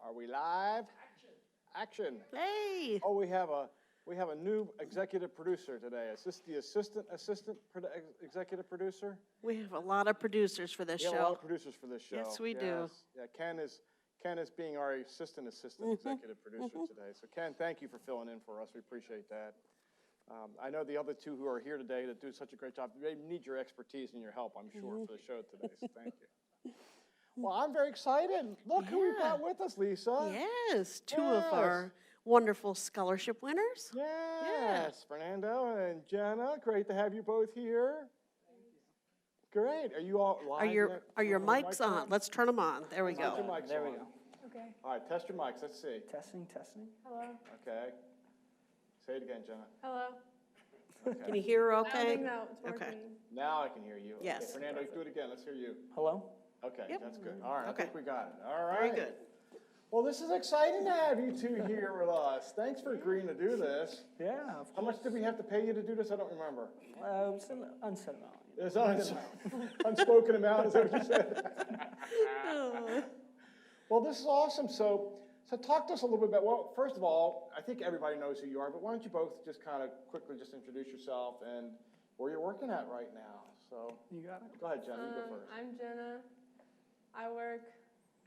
Are we live? Action. Hey. Oh, we have a new executive producer today. Is this the assistant executive producer? We have a lot of producers for this We show. have a lot of producers for this show. Yes, we do. Yeah, Ken is being our assistant executive producer today. So Ken, thank you for filling in for us. We appreciate that. I know the other two who are here today that do such a great job. They need your expertise and your help, I'm sure, for the show today. So thank you. Well, I'm very excited. Look who we've got with us, Lisa. Yes, two of our wonderful scholarship winners. Yes, Fernando and Jenna. Great to have you both here. Great. Are you all live? Are your mics on? Let's turn them on. There we Get your go. mics There we on. go. Okay. All right, test your mics. Let's see. Testing. Hello. Okay. Say it again, Jenna. Hello. Can you hear her I don't okay? think that it's working. Okay. Now I can hear you. Yes. Okay, Fernando, do it again. Let's hear you. Hello? Okay, Yep. that's good. All right, Okay. I think we got it. All right. Very good. Well, this is exciting to have you two here with us. Thanks for agreeing to do this. Yeah. How much did we have to pay you to do this? I don't remember. It's an unsaid amount. It's unspoken amount, is that what you said? Well, this is awesome. So talk to us a little bit about, well, first of all, I think everybody knows who you are, but why don't you both just kind of quickly just introduce yourself and where you're working at right now. So You got it? go ahead, Jenna, you go first. I'm Jenna. I work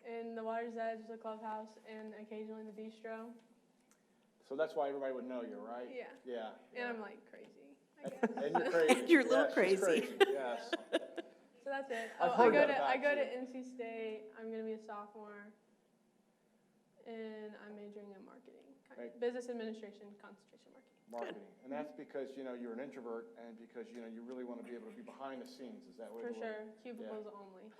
in the Water's Edge, the clubhouse, and occasionally the bistro. So that's why everybody would know you, right? Yeah. Yeah. And I'm like crazy, I guess. And you're crazy. You're a little Yes, she's crazy. Yes. So that's it. I've I heard go that to about I go to you. NC State. I'm gonna be a sophomore, and I'm majoring in marketing, Right. business administration, concentration marketing. Marketing. And that's because, you're an introvert and because, you really want to be able to be behind the scenes. Is that what For it sure, cubicles only.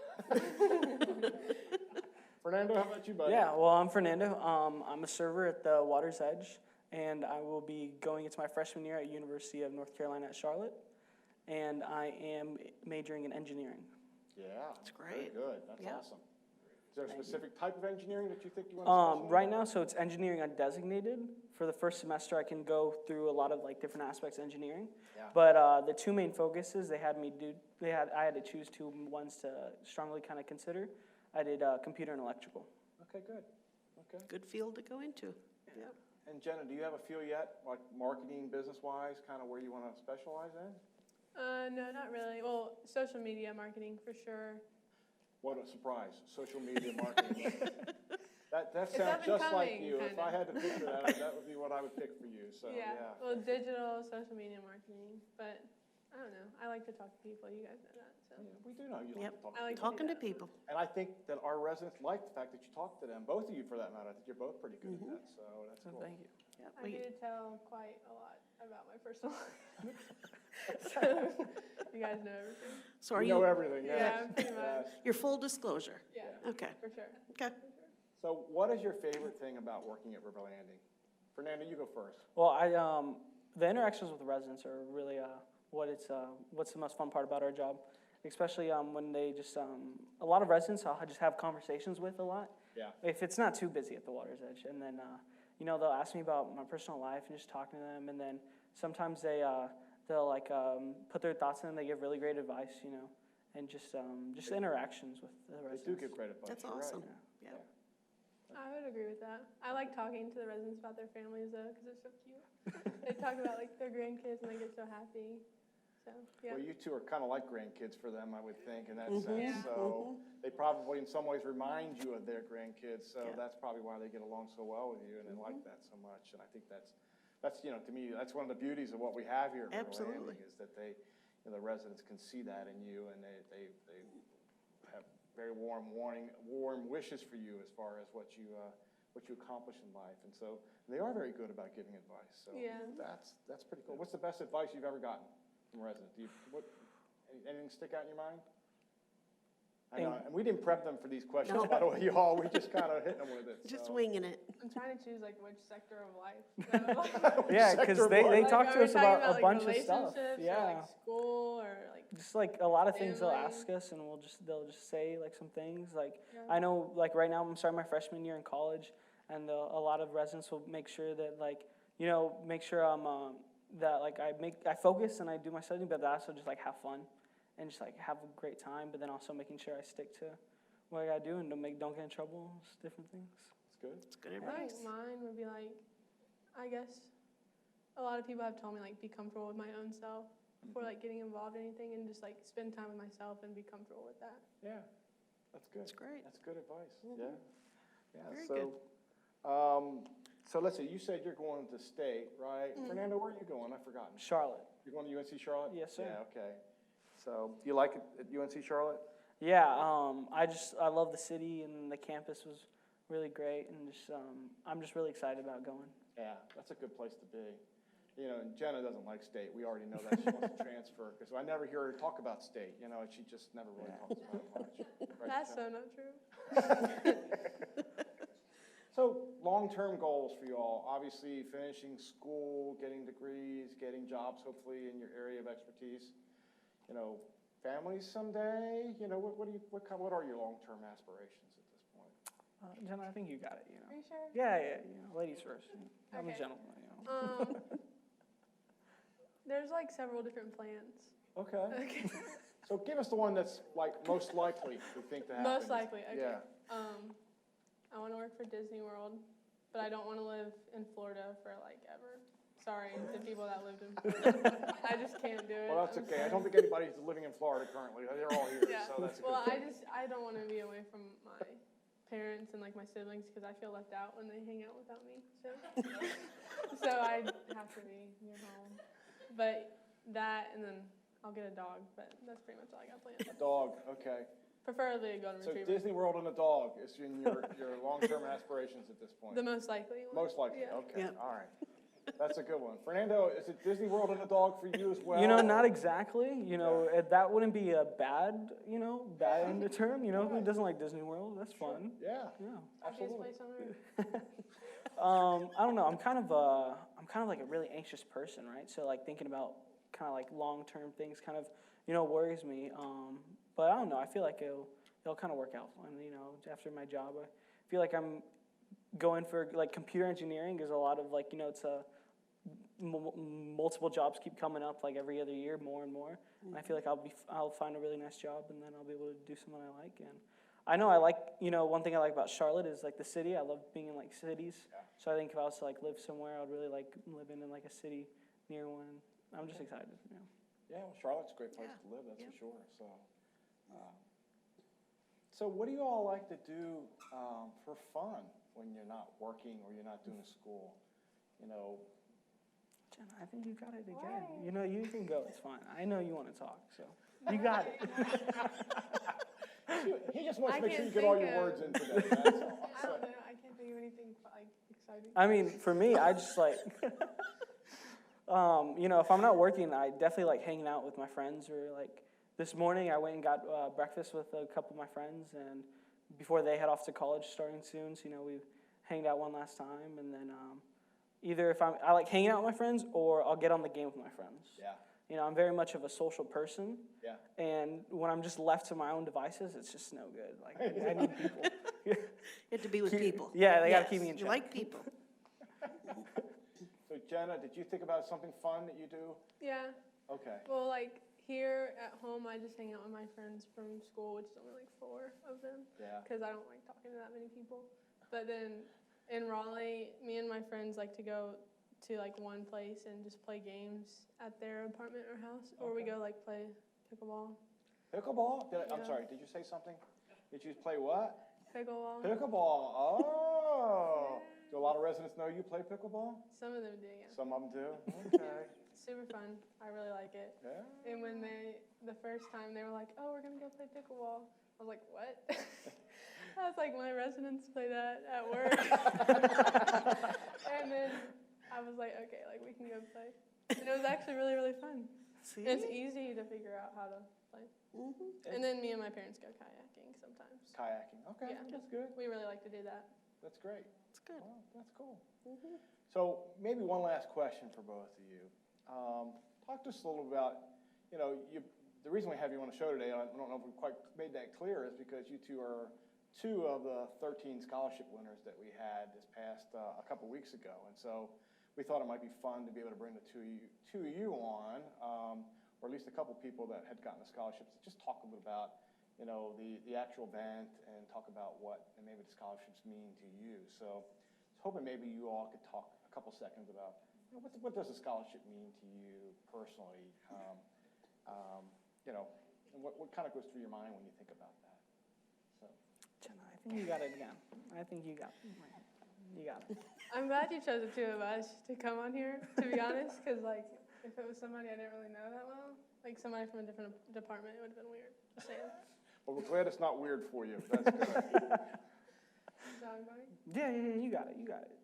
Fernando, how about you, buddy? Yeah, well, I'm Fernando. I'm a server at the Water's Edge, and I will be going into my freshman year at University of North Carolina at Charlotte, and I am majoring in engineering. Yeah. That's great. Very good. That's Yeah. awesome. Is there a specific type of engineering that you think you want to specialize Right now, so it's engineering undesignated. For the first semester, I can go through a lot of different aspects of engineering. Yeah. But the two main focuses I had to choose two ones to strongly kind of consider. I did computer and electrical. Okay, good. Okay. Good field to go into. Yep. And Jenna, do you have a feel yet, like marketing, business-wise, kind of where you want to specialize in? No, not really. Well, social media marketing for sure. What a surprise. Social media marketing. That It's sounds up and just like coming, you. If kinda. I had to picture that would be what I would pick for you. So, yeah. Well, digital, social media marketing, but I don't know. I like to talk to people. You guys know that. So Yeah, we do know you like Yep. to talk. I like to do Talking to that. people. And I think that our residents like the fact that you talk to them, both of you for that matter. I think you're both pretty good at that, so that's So cool. thank you. Yep. I We- do tell quite a lot about my personal life. So you guys know everything. So are You know you everything, Yeah, yes. pretty much. Yes. your full disclosure? Yeah, Okay. for sure. Okay. So what is your favorite thing about working at River Landing? Fernando, you go first. Well, the interactions with the residents are really what's the most fun part about our job, especially when they just a lot of residents I'll just have conversations with a lot. Yeah. If it's not too busy at the Water's Edge, and then they'll ask me about my personal life and just talking to them, and then sometimes they'll put their thoughts in and they give really great advice, and just interactions with the They residents. do give great advice. That's you're right. awesome. Yeah. I would agree with that. I like talking to the residents about their families though, because it's so cute. They talk about their grandkids and they get so happy. So yeah. Well, you two are kind of like grandkids for them, I would think, in that Mhm. sense. Yeah. So they probably, in some ways, remind you of their grandkids. So Yeah. that's probably why they get along so well with you and they like that so much. And I think that's to me, that's one of the beauties of what we have here at River Absolutely. Landing is that the residents can see that in you and they have very warm wishes for you as far as what you accomplish in life. And so they are very good about giving advice. So Yeah. that's pretty cool. What's the best advice you've ever gotten from a resident? Anything stick out in your mind? I know, and we didn't prep them for these questions, No. by the way, y'all. We just kind of hit them with it. Just so. winging it. I'm trying to choose which sector of life. So, Yeah, because Sector they one. talk are to we us talking about a bunch of stuff. relationships Yeah. Or school or Just a lot of things they'll family. ask us, and they'll just say some things. Yeah. I know right now I'm starting my freshman year in college, and a lot of residents will make sure that make sure I focus and I do my studying, but I also just have fun and just have a great time. But then also making sure I stick to what I gotta do and don't get in trouble. Just different things. That's good. It's good I think advice. mine would be like, I guess a lot of people have told me like be comfortable with my own self before like getting involved in anything, and just like spend time with myself and be comfortable with that. Yeah, that's good. That's great. That's good advice. Mhm. Yeah. Very so, good. So let's see. You said you're going to state, right? Mhm. Fernando, where are you going? I've forgotten. Charlotte. You're going to UNC Charlotte? Yes, sir. Yeah. Okay. So, do you like it at UNC Charlotte? Yeah, I love the city, and the campus was really great, and just I'm just really excited about going. Yeah, that's a good place to be. You know, and Jenna doesn't like state. We already know that. She wants to transfer because I never hear her talk about state. You know, and she just never really talks about it much. Right, That's Jenna? so not true. So, long-term goals for you all. Obviously, finishing school, getting degrees, getting jobs, hopefully in your area of expertise. You know, families someday. You know, what are your long-term aspirations at this point? Jenna, I think you got it. You Are know. you sure? Yeah. Ladies first. I'm a Okay. gentleman. You know. There's like several different plans. Okay. Okay. So, give us the one that's like most likely we think to happen. Most likely, okay. Yeah. I want to work for Disney World, but I don't want to live in Florida for like ever. Sorry to people that lived in Florida. I just can't do it. Well, that's I'm okay. I sorry. don't think anybody's living in Florida currently. They're all here, Yeah. so that's a Well, good thing. I don't want to be away from my parents and like my siblings because I feel left out when they hang out without me. So I have to be near home. But that, and then I'll get a dog. But that's pretty much all I got planned. A dog, okay. Preferably a golden So retriever. Disney World and a dog is in your long-term aspirations at this point. The most likely one. Most likely, Yeah. okay, Yeah. all right. That's a good one. Fernando, is it Disney World and a dog for you as well? You know, not exactly. You know, that wouldn't be a bad end of term. You know, who doesn't like Disney World? That's fun. Yeah, Yeah. Happiest absolutely. place on earth. I don't know. I'm kind of like a really anxious person, right? So like thinking about kind of like long-term things kind of, worries me. But I don't know. I feel like it'll kind of work out. And after my job, I feel like I'm going for like computer engineering is a lot of like, it's a multiple jobs keep coming up like every other year, more and more. And I feel like I'll find a really nice job, and then I'll be able to do something I like. And I know I like, one thing I like about Charlotte is like the city. I love being in like cities. Yeah. So I think if I was to like live somewhere, I'd really like living in like a city near one. I'm just excited. Yeah, well, Charlotte's a great place Yeah. to live, that's Yeah. for sure. So what do you all like to do for fun when you're not working or you're not doing school? Jenna, I think you got it again. Why? You can go. It's fine. I know you want to talk, so you got it. He just wants I to make sure can't you get all think your of- words in today, that's all. I don't know. I can't think of anything like exciting. I mean, for me, I just like, if I'm not working, I definitely like hanging out with my friends. Or like this morning, I went and got breakfast with a couple of my friends, and before they head off to college starting soon, so we hanged out one last time, and then either if I like hanging out with my friends, or I'll get on the game with my friends. Yeah, I'm very much of a social person, yeah. and when I'm just left to my own devices, it's just no good. Like I need people. You have to be with people. Yeah, they gotta Yes, keep me in You check. like people. So Jenna, did you think about something fun that you do? Yeah. Okay. Well, like here at home, I just hang out with my friends from school, which is only like 4 of them, Yeah. because I don't like talking to that many people. But then in Raleigh, me and my friends like to go to like one place and just play games at their apartment or house, or we Okay. go like play pickleball. Pickleball? I'm Yeah. sorry, did you say something? Did you play what? Pickleball. Pickleball. Oh. Do a lot of residents know you play pickleball? Some of them do, yeah. Some of them do? Okay. Super fun. I really like it. Yeah. And when the first time they were like, "Oh, we're gonna go play pickleball," I was like, "What?" I was like, "My residents play that at work." And then I was like, "Okay, like we can go play." And it was actually really, really fun. See? And it's easy to figure out how to play. Mhm. And then me and my parents go kayaking sometimes. Kayaking. Okay, Yeah. that's good. We really like to do that. That's great. It's good. Wow, that's cool. So maybe one last question for both of you. Talk to us a little about, the reason we have you on the show today, I don't know if we quite made that clear, is because you two are 2 of the 13 scholarship winners that we had this past a couple weeks ago. And so we thought it might be fun to be able to bring the two of you on, or at least a couple people that had gotten the scholarships, to just talk a little about, you know, the actual event and talk about what and maybe the scholarships mean to you. So I was hoping maybe you all could talk a couple seconds about, you know, what does a scholarship mean to you personally? You know, and what kind of goes through your mind when you think about that? So. Jenna, I think you got it again. I think you got it. You got it. I'm glad you chose the two of us to come on here, to be honest, because, like, if it was somebody I didn't really know that well, like somebody from a different department, it would have been weird. Just saying. Well, we're glad it's not weird for you. That's good. Is that going? Yeah, you got it. You got it.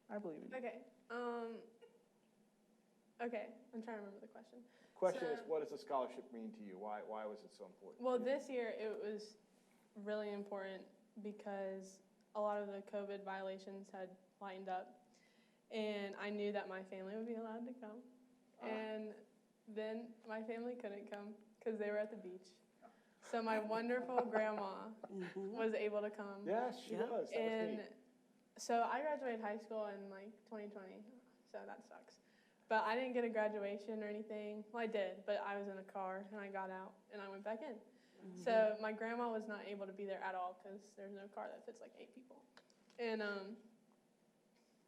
I believe in you. Okay. Okay, I'm trying to remember the question. Question is, what does a scholarship mean to you? Why was it so important? Well, this year it was really important because a lot of the COVID violations had lightened up, and I knew that my family would be allowed to come, and then my family couldn't come because they were at the beach. So my wonderful grandma was able to come. Yes, she was. That was And neat. so I graduated high school in like 2020, so that sucks. But I didn't get a graduation or anything. Well, I did, but I was in a car and I got out and I went back in. So my grandma was not able to be there at all because there's no car that fits like 8 people. And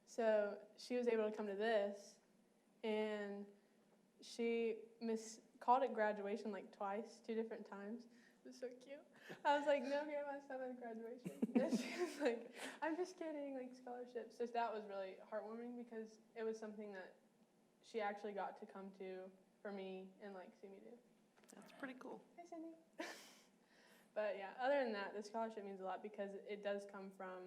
so she was able to come to this, and she called it graduation like twice, 2 different times. It was so cute. I was like, no, grandma's not at graduation. And she was like, I'm just kidding, like scholarships. So that was really heartwarming because it was something that she actually got to come to for me and like see me do. That's pretty cool. Hi, Cindy. But yeah, other than that, the scholarship means a lot because it does come from,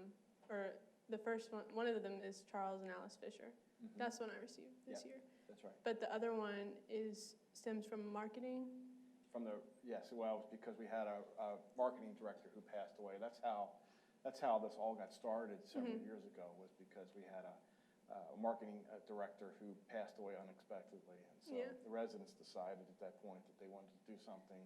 or the first one of them is Charles and Alice Fisher. Mm-hmm. That's the one I received this year. That's right. But the other one stems from marketing. Yes, well, it was because we had a marketing director who passed away. That's how this all got started several years ago, was because we had a marketing director who passed away unexpectedly. And so the residents decided at that point that they wanted to do something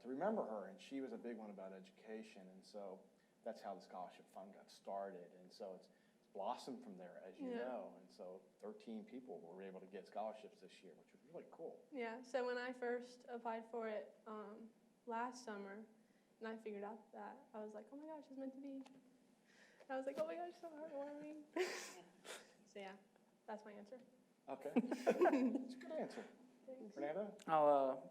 to remember her, and she was a big one about education, and so that's how the scholarship fund got started. And so it's blossomed from there, as you know, and so 13 people were able to get scholarships this year, which was really cool. Yeah, so when I first applied for it last summer, and I figured out that, I was like, oh my gosh, it's meant to be. And I was like, oh my gosh, so heartwarming. So yeah, that's my answer. Okay. It's a good answer. Thanks. Fernando? I'll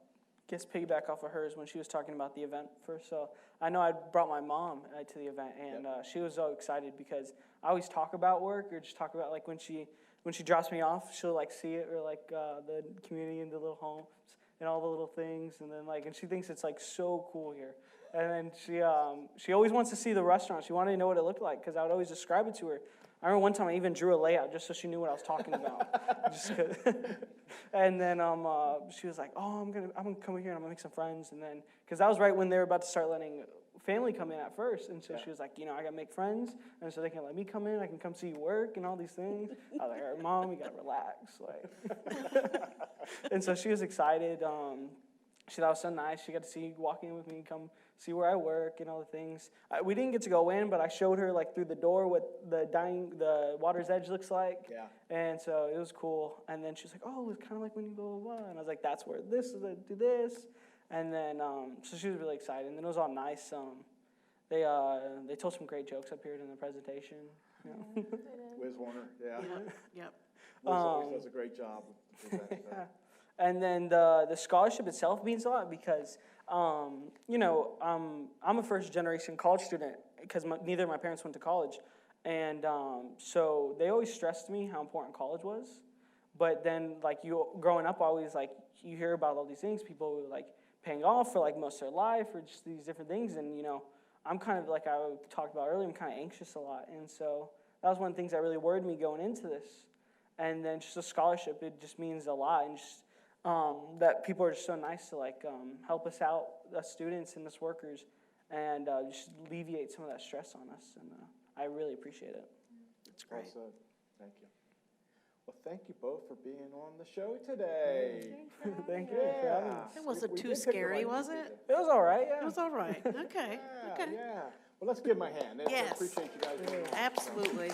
guess piggyback off of hers when she was talking about the event first. So I know I brought my mom to the event, and she was so excited because I always talk about work or just talk about like when she drops me off, she'll like see it, or like the community and the little homes and all the little things, and then like, and she thinks it's like so cool here. And then she always wants to see the restaurant. She wanted to know what it looked like because I would always describe it to her. I remember one time I even drew a layout just so she knew what I was talking about. And then she was like, "Oh, I'm gonna come here and I'm gonna make some friends." And then, because that was right when they were about to start letting family come in at first, and so she was like, "You know, I gotta make friends, and so they can let me come in. I can come see you work and all these things." I was like, "All right, Mom, you gotta relax." Like, and so she was excited. She thought it was so nice. She got to walk in with me, come see where I work and all the things. We didn't get to go in, but I showed her like through the door what the water's edge looks like. Yeah. And so it was cool. And then she was like, "Oh, it's kind of like when you go blah, blah." And I was like, "That's where this is. I do this." And then so she was really excited. And then it was all nice. They told some great jokes up here in the presentation. You know? Wiz Warner, yeah. Yep. Wiz always does a great job with presenting that. And then the scholarship itself means a lot because, you know, I'm a first-generation college student because neither of my parents went to college. And so they always stressed me how important college was. But then, like, growing up, always, like, you hear about all these things, people, like, paying off for, like, most of their life or just these different things. And, you know, I'm kind of, like I talked about earlier, I'm kind of anxious a lot. And so that was one of the things that really worried me going into this. And then just a scholarship, it just means a lot. And just that people are just so nice to like help us out, us students and us workers, and just alleviate some of that stress on us. And I really appreciate it. That's great. Well said. Thank you. Well, thank you both for being on the show today. Thank you for having us. It wasn't We too did pick the scary, right was people. it? It was all right, yeah. It was all right. Okay. Yeah, Okay. yeah. Well, let's give them a hand. I Yes. appreciate you guys being on. Absolutely.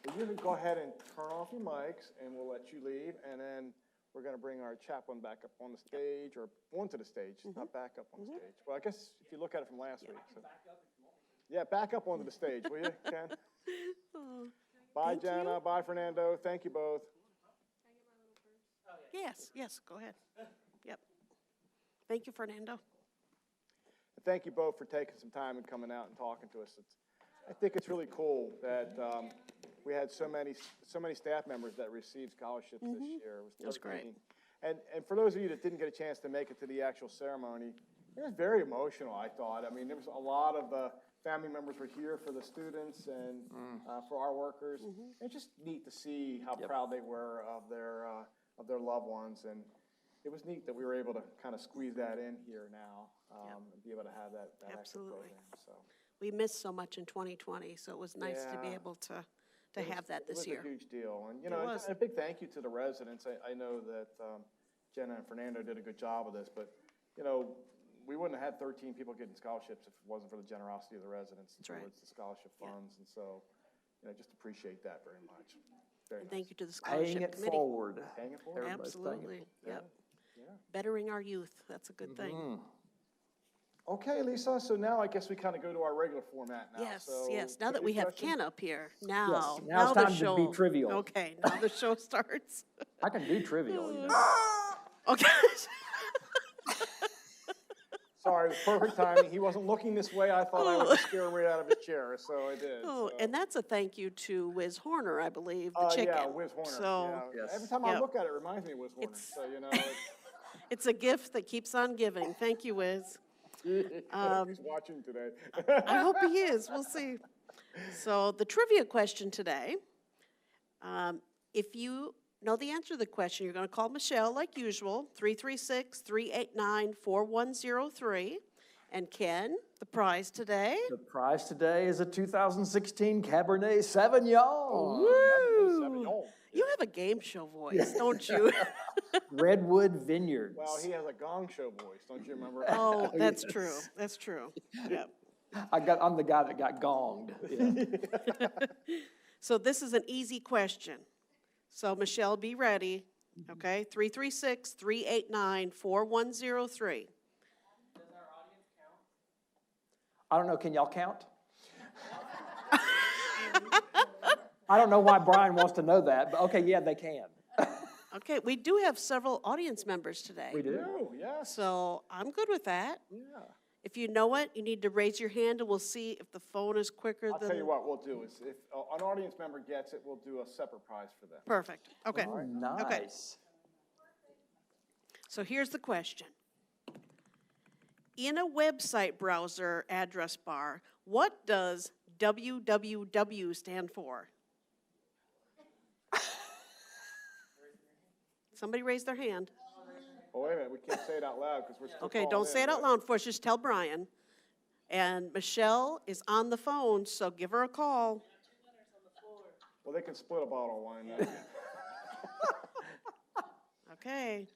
Well, you can go ahead and turn off your mics, and we'll let you leave. And then we're going to bring our chaplain back up on the stage, or onto the stage, not back up on the stage. Well, I guess if you look at it from last week. So. Yeah, back up onto the stage, will you, Ken? Bye, Thank Jenna. you. Bye, Fernando. Thank you both. Yes, go ahead. Yep. Thank you, Fernando. And thank you both for taking some time and coming out and talking to us. I think it's really cool that we had so many staff members that received scholarships this year. It was That's great. 13. And for those of you that didn't get a chance to make it to the actual ceremony, it was very emotional, I thought. I mean, there was a lot of family members were here for the students and for our workers. It's just neat to see how proud they were of their loved ones. And it was neat that we were able to kind of squeeze that in here now and be able to have that extra Absolutely. program. So. We missed so much in 2020, so it was nice to be Yeah. able to have that this year. It was a huge deal. And, It was. a big thank you to the residents. I know that Jenna and Fernando did a good job of this, but, we wouldn't have had 13 people getting scholarships if it wasn't for the generosity of the residents That's right. towards the scholarship funds. And so, just appreciate that very much. Very And nice. thank you to the Paying scholarship it committee. forward. Paying it forward. Everybody's paying it Absolutely. Yep. Yeah. Bettering our youth. That's a good thing. Okay, Lisa, so now I guess we kind of go to our regular format now. Yes, So, yes. Now that we have questions? Ken up here, now now it's the time to show. be trivial. Okay, now the show starts. I can do trivial. Okay. Sorry, it was perfect timing. He wasn't looking this way. I thought I would just scare him right out of his chair, so I did. Oh, so. and that's a thank you to Wiz Horner, I believe, the chicken. Yeah, Wiz Horner. So yeah. Yes. Every time I Yep. look at it, it reminds me of Wiz Horner. It's- So, it's a gift that keeps on giving. Thank you, Wiz. he's watching today. I hope he is. We'll see. So the trivia question today, if you know the answer to the question, you're going to call Michelle like usual, 336-389-4103. And Ken, the prize today. The prize today is a 2016 Cabernet Sauvignon. Woo! You have a game show voice, don't you? Redwood Vineyards. Well, he has a gong show voice, don't you remember? Oh, that's true. That's true. Yep. I'm the guy that got gonged. Yeah. So this is an easy question. So Michelle, be ready. Okay, 336-389-4103. I don't know, can y'all count? I don't know why Brian wants to know that, but okay, yeah, they can. Okay, we do have several audience members today. We do. Oh, yes. So I'm good with that. Yeah. If you know it, you need to raise your hand and we'll see if the phone is quicker I'll than. tell you what we'll do is if an audience member gets it, we'll do a separate prize for them. Perfect. Okay. Oh, nice. So here's the question. In a website browser address bar, what does www stand for? Somebody raise their hand. Oh, wait a minute, we can't say it out loud because we're still Okay, calling don't say in, it out but- loud for us, just tell Brian. And Michelle is on the phone, so give her a call. Well, they can split a bottle of wine now. Okay,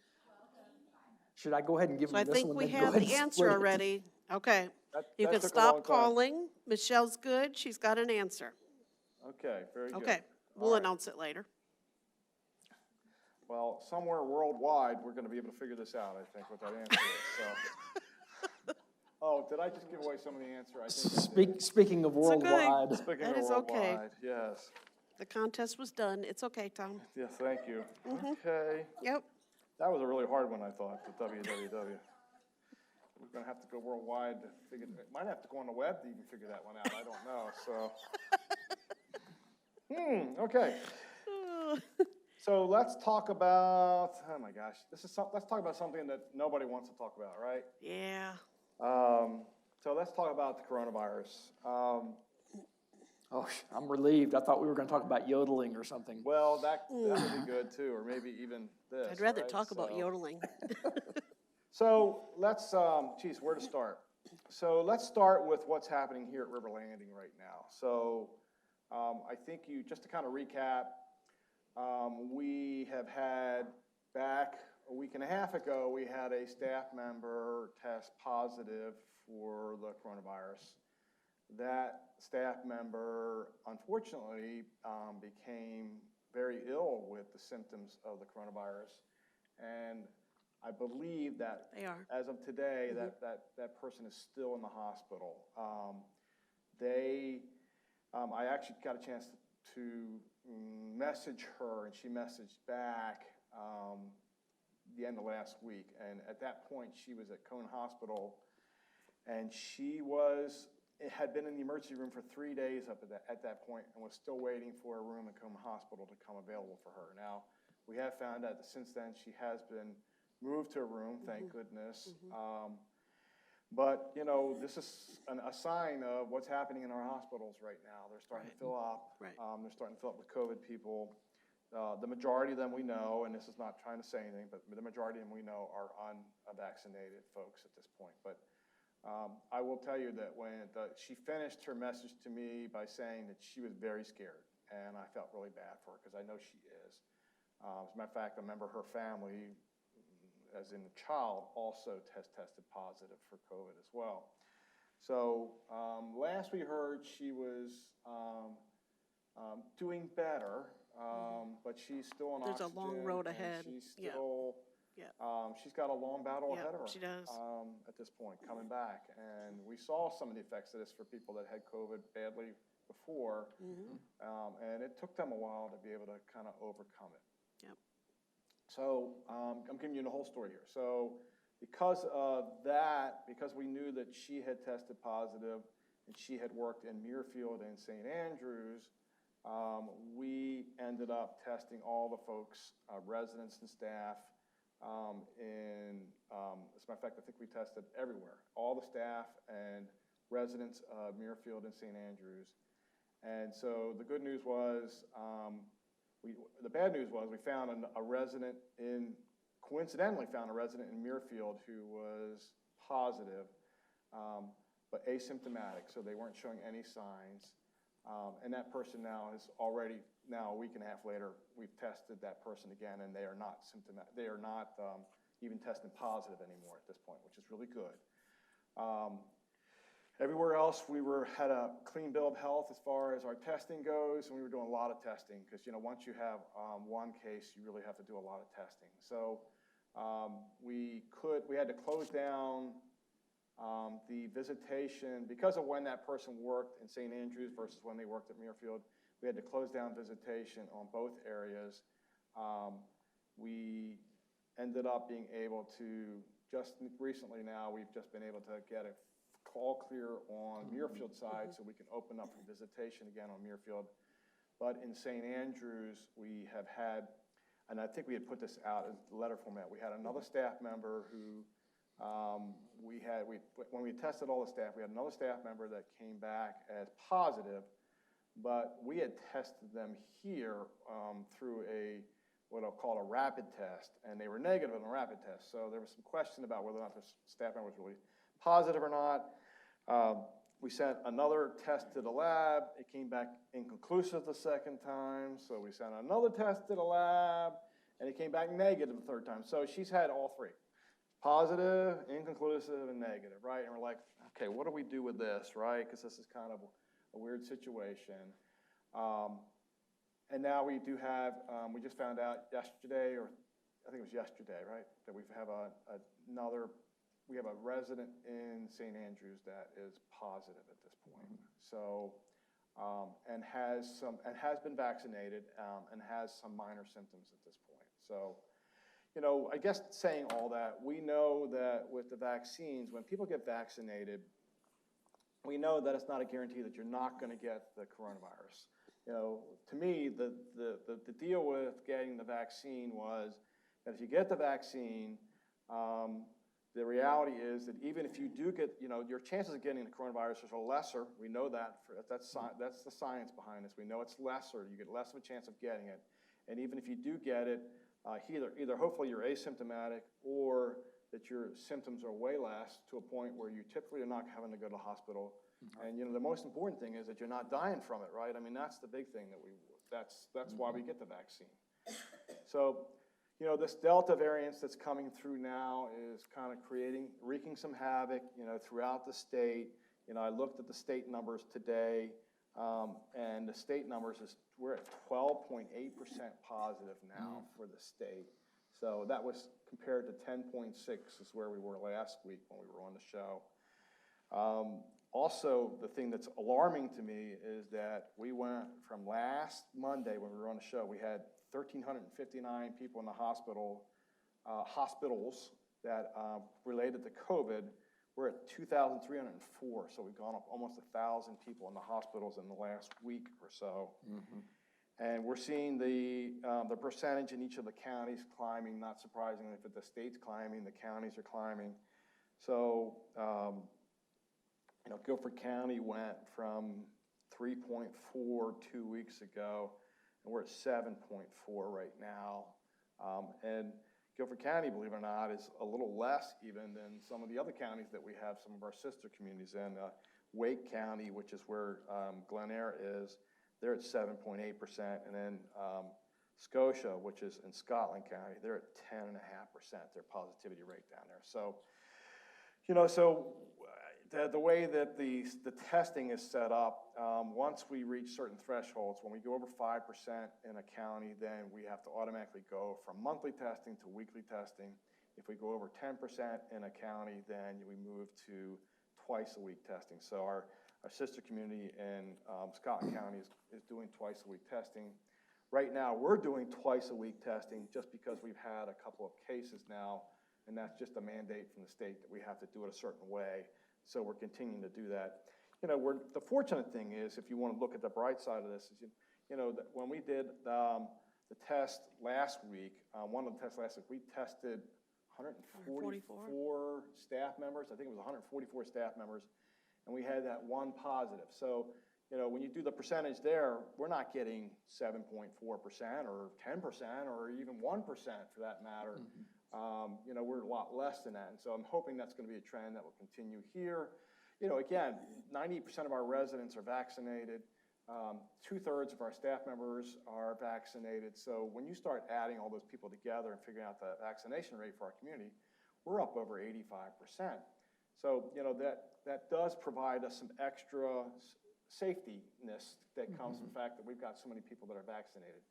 Should I go ahead and give so I them this think one? we then go have ahead the and answer split it? already. Okay, you That can took a stop long time. calling. Michelle's good, she's got an answer. Okay, very good. Okay, All we'll right. announce it later. Well, somewhere worldwide, we're going to be able to figure this out, I think, what that answer is, so. Oh, did I just give away some of the answer? I think I did. Speaking of It's okay. worldwide, Speaking That of is okay. worldwide, yes. The contest was done, it's okay, Tom. Yes, thank you. Mm-hmm. Okay. Yep, That was a really hard one, I thought, the www. We're going to have to go worldwide to figure, might have to go on the web to even figure that one out, I don't know, so. Okay. So let's talk about, oh my gosh, let's talk about something that nobody wants to talk about, right? yeah. So let's talk about the coronavirus. I'm relieved. I thought we were going to talk about yodeling or something. Well, that would be good too, or maybe even this. I'd rather right? talk about So- yodeling. So let's, where to start? So let's start with what's happening here at River Landing right now. So I think just to kind of recap, we have had back a week and a half ago, we had a staff member test positive for the coronavirus. That staff member, unfortunately, became very ill with the symptoms of the coronavirus And I believe that They are. as of today, that person is still in the hospital. I actually got a chance to message her, and she messaged back the end of last week. And at that point, she was at Cone Hospital, and had been in the emergency room for 3 days at that point, and was still waiting for a room at Cone Hospital to come available for her. Now, we have found out that since then she has been moved to a room, thank goodness. But, you know, this is a sign of what's happening in our hospitals right now. They're starting to fill up. Right. They're starting to fill up with COVID people. The majority of them we know, and this is not trying to say anything, but the majority of them we know are unvaccinated folks at this point. But I will tell you that when she finished her message to me by saying that she was very scared, and I felt really bad for her because I know she is. As a matter of fact, I remember her family, as in the child, also tested positive for COVID as well. So last we heard, she was doing better, but she's still on There's oxygen. a long road and ahead. She's still, Yeah. she's got a long battle Yeah, ahead of her. she does. At this point, coming back. And we saw some of the effects of this for people that had COVID badly before, and it took them a while to be able to kind of overcome it. Yep. So I'm giving you the whole story here. So because of that, because we knew that she had tested positive and she had worked in Muirfield and St. Andrews, we ended up testing all the folks, residents and staff, as a matter of fact, I think we tested everywhere, all the staff and residents of Muirfield and St. Andrews. And so the good news was, the bad news was we found coincidentally found a resident in Muirfield who was positive, but asymptomatic, so they weren't showing any signs. And that person now is already, now a week and a half later, we've tested that person again, and they are not symptomatic. They are not even testing positive anymore at this point, which is really good. Everywhere else, we had a clean bill of health as far as our testing goes, and we were doing a lot of testing because, you know, once you have one case, you really have to do a lot of testing. So we had to close down the visitation because of when that person worked in St. Andrews versus when they worked at Muirfield. We had to close down visitation on both areas. We ended up being able to, just recently now, we've just been able to get a all clear on Muirfield side so we can open up for visitation again on Muirfield. But in St. Andrews, we have had, and I think we had put this out as letter format, we had another staff member who when we tested all the staff, we had another staff member that came back as positive, but we had tested them here through what I'll call a rapid test, and they were negative on the rapid test. So there was some question about whether or not the staff member was really positive or not. We sent another test to the lab. It came back inconclusive the second time. So we sent another test to the lab, and it came back negative the third time. So she's had all three: positive, inconclusive, and negative, right? And we're like, okay, what do we do with this, right? Because this is kind of a weird situation. And now we do have, we just found out yesterday, or I think it was yesterday, right, that we have we have a resident in St. Andrews that is positive at this point. So, and has been vaccinated and has some minor symptoms at this point. So, you know, I guess saying all that, we know that with the vaccines, when people get vaccinated, we know that it's not a guarantee that you're not going to get the coronavirus. You know, to me, the deal with getting the vaccine was that if you get the vaccine, the reality is that even if you do get, you know, your chances of getting the coronavirus are lesser. We know that. That's the science behind this. We know it's lesser. You get less of a chance of getting it. And even if you do get it, either hopefully you're asymptomatic or that your symptoms are way less to a point where you typically are not having to go to the hospital. Mm-hmm. And, you know, the most important thing is that you're not dying from it, right? I mean, that's the big thing that's why we get the vaccine. So, you know, this Delta variant that's coming through now is kind of wreaking some havoc, you know, throughout the state. You know, I looked at the state numbers today, and the state numbers we're at 12.8% positive now for the state. So that was compared to 10.6 is where we were last week when we were on the show. Also, the thing that's alarming to me is that we went from last Monday when we were on the show, we had 1,359 people in the hospitals that related to COVID. We're at 2,304, so we've gone up almost 1,000 people in the hospitals in the last week or so. And we're seeing the percentage in each of the counties climbing, not surprisingly. If the state's climbing, the counties are climbing. So, Guilford County went from 3.4 2 weeks ago, and we're at 7.4 right now. And Guilford County, believe it or not, is a little less even than some of the other counties that we have some of our sister communities in. Wake County, which is where Glen Eyre is, they're at 7.8%. And then Scotia, which is in Scotland County, they're at 10.5%, their positivity rate down there. So, the way that the testing is set up, once we reach certain thresholds, when we go over 5% in a county, then we have to automatically go from monthly testing to weekly testing. If we go over 10% in a county, then we move to twice a week testing. So our sister community in Scotland County is doing twice a week testing. Right now, we're doing twice a week testing just because we've had a couple of cases now, and that's just a mandate from the state that we have to do it a certain way. So we're continuing to do that. The fortunate thing is, if you want to look at the bright side of this, is that when we did the test last week, one of the tests last week, we tested 144 staff members. I think it was 144 staff members, and we had that one positive. So, when you do the percentage there, we're not getting 7.4% or 10% or even 1% for that matter. We're a lot less than that. And so I'm hoping that's going to be a trend that will continue here. Again, 98% of our residents are vaccinated. 2/3 of our staff members are vaccinated. So when you start adding all those people together and figuring out the vaccination rate for our community, we're up over 85%. So, that does provide us some extra safetyness that comes from the fact that we've got so many people that are vaccinated.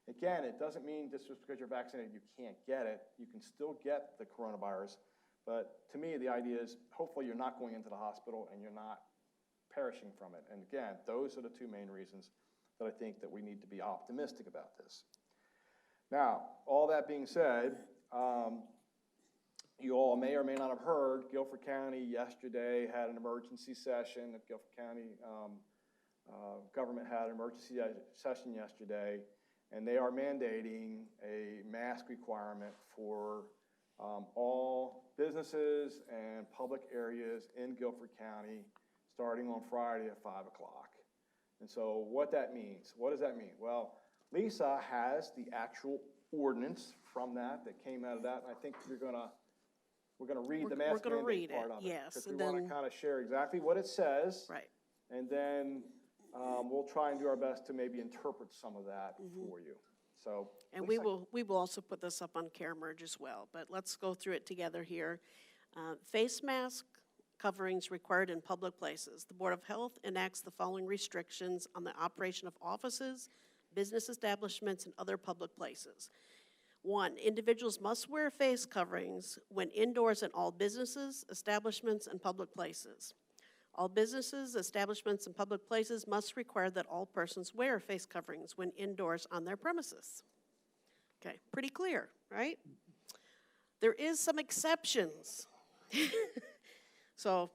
Again, it doesn't mean just because you're vaccinated you can't get it. You can still get the coronavirus. But to me, the idea is hopefully you're not going into the hospital and you're not perishing from it. And again, those are the two main reasons that I think that we need to be optimistic about this. Now, all that being said, you all may or may not have heard, Guilford County yesterday had an emergency session. The Guilford County government had an emergency session yesterday, and they are mandating a mask requirement for all businesses and public areas in Guilford County starting on Friday at 5 o'clock. And so what that means, what does that mean? Well, Lisa has the actual ordinance from that came out of that, and I think we're gonna read the mask mandate part of it. Yes. Because we want to kind of share exactly what it says. Right. And then we'll try and do our best to maybe interpret some of that for you. So, And Lisa, we will also put this up on CareMerge as well, but let's go through it together here. Face mask coverings required in public places. The Board of Health enacts the following restrictions on the operation of offices, business establishments, and other public places. 1, individuals must wear face coverings when indoors in all businesses, establishments, and public places. All businesses, establishments, and public places must require that all persons wear face coverings when indoors on their premises. Okay, pretty clear, right? There is some exceptions. So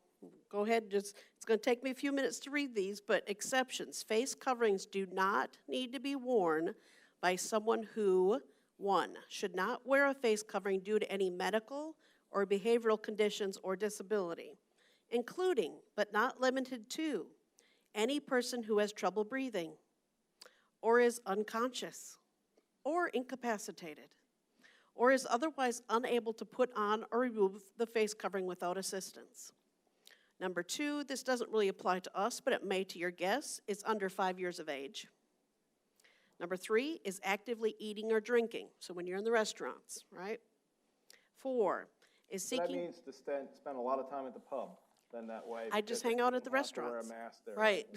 go ahead, it's going to take me a few minutes to read these, but exceptions. Face coverings do not need to be worn by someone who, 1, should not wear a face covering due to any medical or behavioral conditions or disability, including, but not limited to, any person who has trouble breathing, or is unconscious, or incapacitated, or is otherwise unable to put on or remove the face covering without assistance. Number 2, this doesn't really apply to us, but it may to your guests, is under 5 years of age. Number 3 is actively eating or drinking, so when you're in the restaurants, right? 4 is so seeking... that means to spend a lot of time at the pub, then that way. I just hang out at the restaurants. Wear a mask there. Right.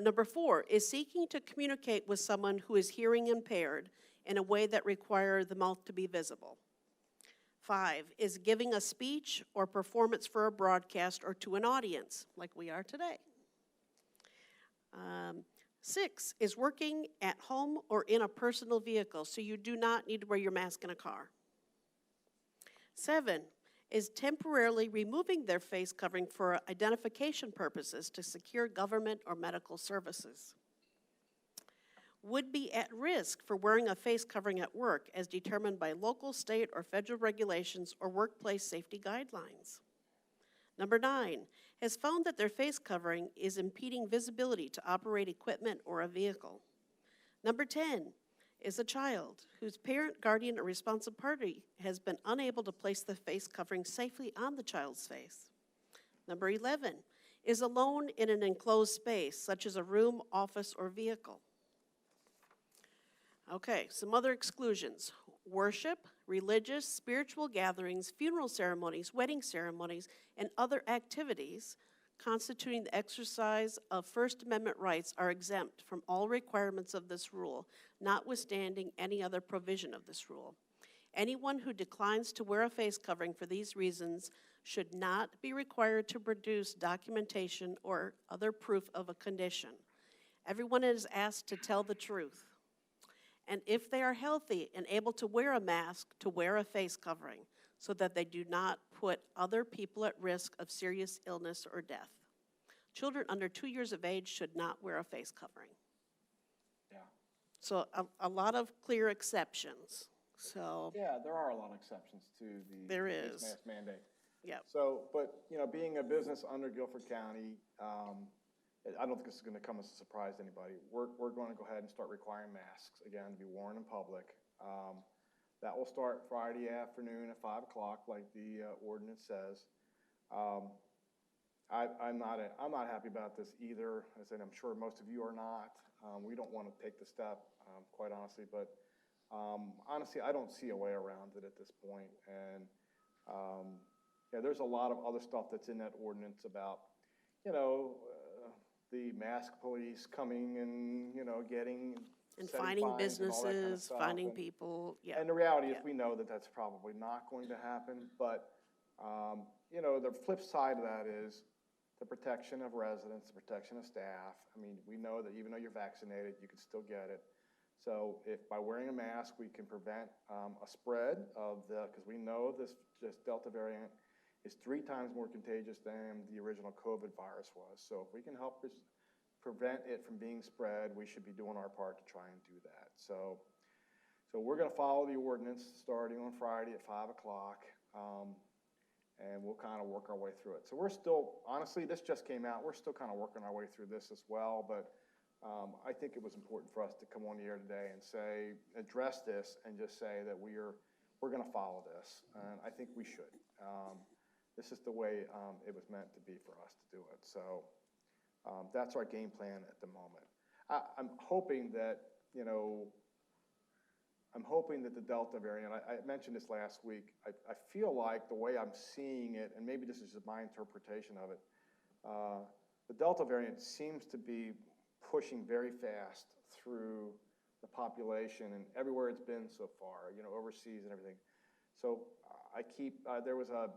Number 4 is seeking to communicate with someone who is hearing impaired in a way that require the mouth to be visible. 5 is giving a speech or performance for a broadcast or to an audience, like we are today. 6 is working at home or in a personal vehicle, so you do not need to wear your mask in a car. 7 is temporarily removing their face covering for identification purposes to secure government or medical services. Would be at risk for wearing a face covering at work as determined by local, state, or federal regulations or workplace safety guidelines. Number 9, has found that their face covering is impeding visibility to operate equipment or a vehicle. Number 10 is a child whose parent, guardian, or responsible party has been unable to place the face covering safely on the child's face. Number 11 is alone in an enclosed space, such as a room, office, or vehicle. Okay, some other exclusions. Worship, religious, spiritual gatherings, funeral ceremonies, wedding ceremonies, and other activities constituting the exercise of First Amendment rights are exempt from all requirements of this rule, notwithstanding any other provision of this rule. Anyone who declines to wear a face covering for these reasons should not be required to produce documentation or other proof of a condition. Everyone is asked to tell the truth. And if they are healthy and able to wear a mask, to wear a face covering so that they do not put other people at risk of serious illness or death. Children under 2 years of age should not wear a face covering. Yeah. So a lot of clear exceptions. So Yeah, there are a lot of exceptions to the There face is. mask mandate. yeah, So, but, being a business under Guilford County, I don't think this is going to come as a surprise to anybody. We're going to go ahead and start requiring masks, again, to be worn in public. That will start Friday afternoon at 5 o'clock, like the ordinance says. I'm not happy about this either. I said, I'm sure most of you are not. We don't want to take the step, quite honestly, but honestly, I don't see a way around it at this point. And yeah, there's a lot of other stuff that's in that ordinance about, the mask police coming and, getting and setting finding fines and all that kind of businesses, stuff. finding And- people, yeah. And the reality is, Yeah. we know that that's probably not going to happen, but, the flip side of that is the protection of residents, the protection of staff. I mean, we know that even though you're vaccinated, you can still get it. So if by wearing a mask, we can prevent a spread of because we know this Delta variant is 3 times more contagious than the original COVID virus was. So if we can help prevent it from being spread, we should be doing our part to try and do that. So we're going to follow the ordinance starting on Friday at 5 o'clock, and we'll kind of work our way through it. So we're still, honestly, this just came out. We're still kind of working our way through this as well, but I think it was important for us to come on the air today and address this and just say that we're going to follow this, and I think we should. This is the way it was meant to be for us to do it. So that's our game plan at the moment. I'm hoping that, the Delta variant, I mentioned this last week, I feel like the way I'm seeing it, and maybe this is just my interpretation of it, the Delta variant seems to be pushing very fast through the population and everywhere it's been so far, overseas and everything. So there was a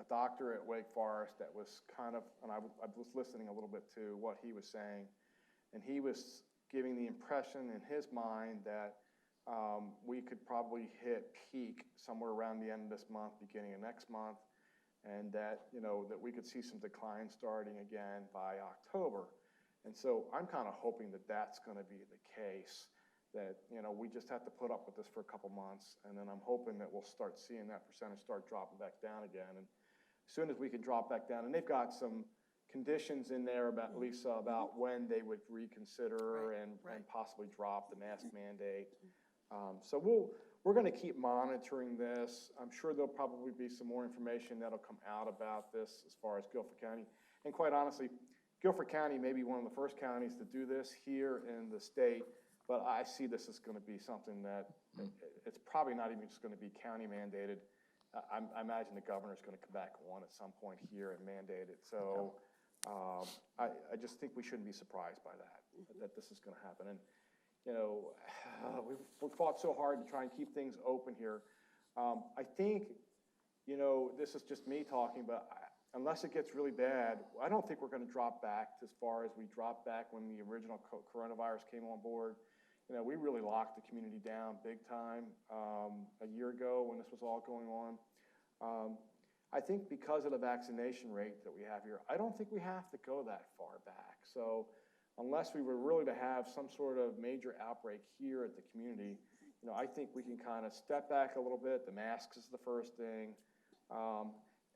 doctor at Wake Forest that was kind of, and I was listening a little bit to what he was saying, and he was giving the impression in his mind that we could probably hit peak somewhere around the end of this month, beginning of next month, and that, that we could see some decline starting again by October. And so I'm kind of hoping that that's going to be the case, that, we just have to put up with this for a couple months, and then I'm hoping that we'll start seeing that percentage start dropping back down again. And as soon as we can drop back down, and they've got some conditions in there about, Lisa, about when they would reconsider and possibly drop the mask mandate. So we're going to keep monitoring this. I'm sure there'll probably be some more information that'll come out about this as far as Guilford County. And quite honestly, Guilford County may be one of the first counties to do this here in the state, but I see this as going to be something that it's probably not even just going to be county mandated. I imagine the governor's going to come back on at some point here and mandate it. So I just think we shouldn't be surprised by that this is going to happen. And you know, we've fought so hard to try and keep things open here. I think, you know, this is just me talking, but unless it gets really bad, I don't think we're going to drop back as far as we dropped back when the original coronavirus came on board. You know, we really locked the community down big time a year ago when this was all going on. I think because of the vaccination rate that we have here, I don't think we have to go that far back. So unless we were really to have some sort of major outbreak here at the community, you know, I think we can kind of step back a little bit. The masks is the first thing.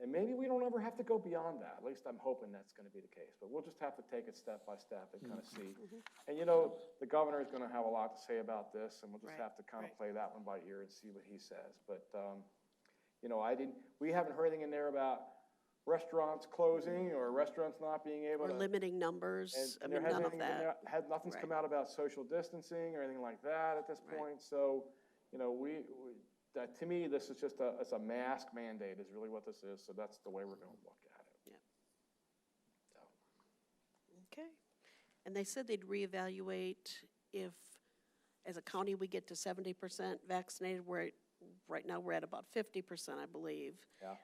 And maybe we don't ever have to go beyond that. At least I'm hoping that's going to be the case. But we'll just have to take it step by step and kind of see. And, you know, the governor is going to have a lot to say about this, and we'll just have to kind of play that one by ear and see what he says. But, you know, we haven't heard anything in there about restaurants closing or restaurants not being able to. Or limiting numbers. And I mean, none of that. Nothing's come out about social distancing or anything like that at this point. So, you know, to me, this is just it's a mask mandate is really what this is. So that's the way we're going to look at it. Yeah. Okay. And they said they'd reevaluate if, as a county, we get to 70% vaccinated, where right now we're at about 50%, I believe. Yeah.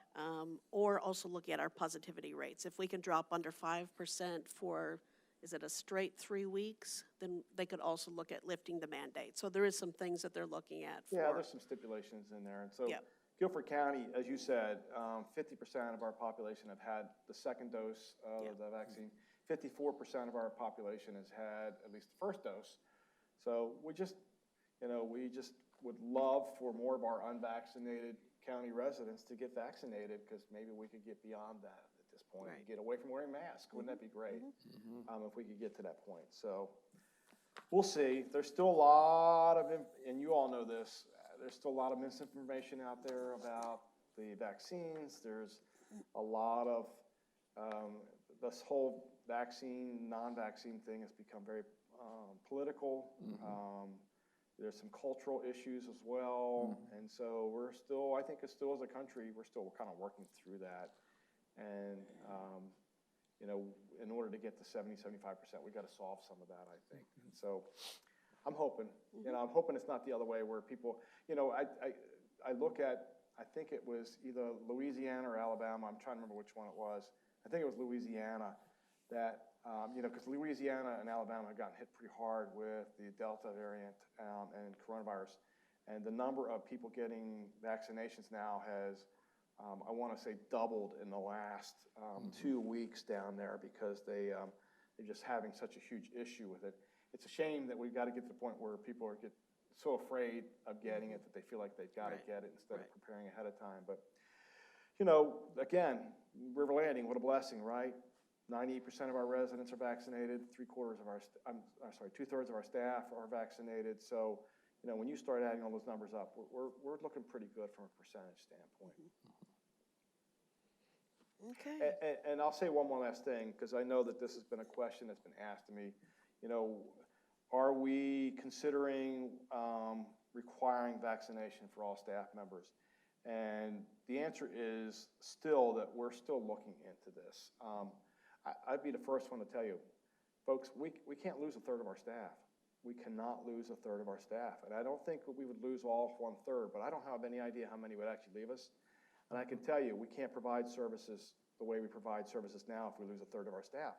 Or also look at our positivity rates. If we can drop under 5% for, is it a straight 3 weeks, then they could also look at lifting the mandate. So there is some things that they're looking at for. Yeah, there's some stipulations in there. And so Yep. Guilford County, as you said, 50% of our population have had the second dose of Yep. the vaccine. 54% of our population has had at least the first dose. So we just would love for more of our unvaccinated county residents to get vaccinated, because maybe we could get beyond that at this point and get away from wearing masks. Wouldn't that be great if we could get to that point? So we'll see. There's still a lot of, and you all know this, there's still a lot of misinformation out there about the vaccines. There's a lot of, this whole vaccine, non-vaccine thing has become very political. There's some cultural issues as well. And so we're still, I think as a country, we're still kind of working through that. And, you know, in order to get to 70-75%, we got to solve some of that, I think. And so I'm hoping, you know, I'm hoping it's not the other way where people, you know, I look at, I think it was either Louisiana or Alabama. I'm trying to remember which one it was. I think it was Louisiana that, you know, because Louisiana and Alabama have gotten hit pretty hard with the Delta variant and coronavirus. And the number of people getting vaccinations now has, I want to say, doubled in the last 2 weeks down there, because they're just having such a huge issue with it. It's a shame that we've got to get to the point where people get so afraid of getting it that they feel like they've got to get it instead of preparing ahead of time. But, you know, again, River Landing, what a blessing, right? 98% of our residents are vaccinated. 2/3 of our staff are vaccinated. So, you know, when you start adding all those numbers up, we're looking pretty good from a percentage standpoint. Okay. And I'll say one more last thing, because I know that this has been a question that's been asked to me. You know, are we considering requiring vaccination for all staff members? And the answer is still that we're still looking into this. I'd be the first one to tell you, folks, we can't lose 1/3 of our staff. We cannot lose 1/3 of our staff. And I don't think we would lose all 1/3, but I don't have any idea how many would actually leave us. And I can tell you, we can't provide services the way we provide services now if we lose 1/3 of our staff.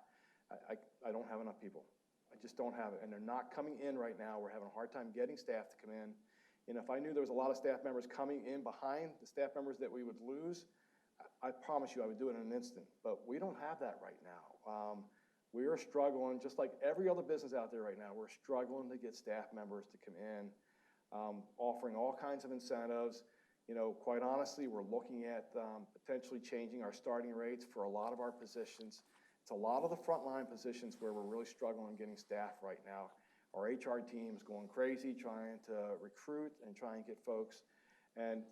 I don't have enough people. I just don't have it. And they're not coming in right now. We're having a hard time getting staff to come in. And if I knew there was a lot of staff members coming in behind the staff members that we would lose, I promise you I would do it in an instant. But we don't have that right now. We are struggling, just like every other business out there right now, we're struggling to get staff members to come in, offering all kinds of incentives. You know, quite honestly, we're looking at potentially changing our starting rates for a lot of our positions. It's a lot of the frontline positions where we're really struggling getting staff right now. Our HR team is going crazy trying to recruit and try and get folks. And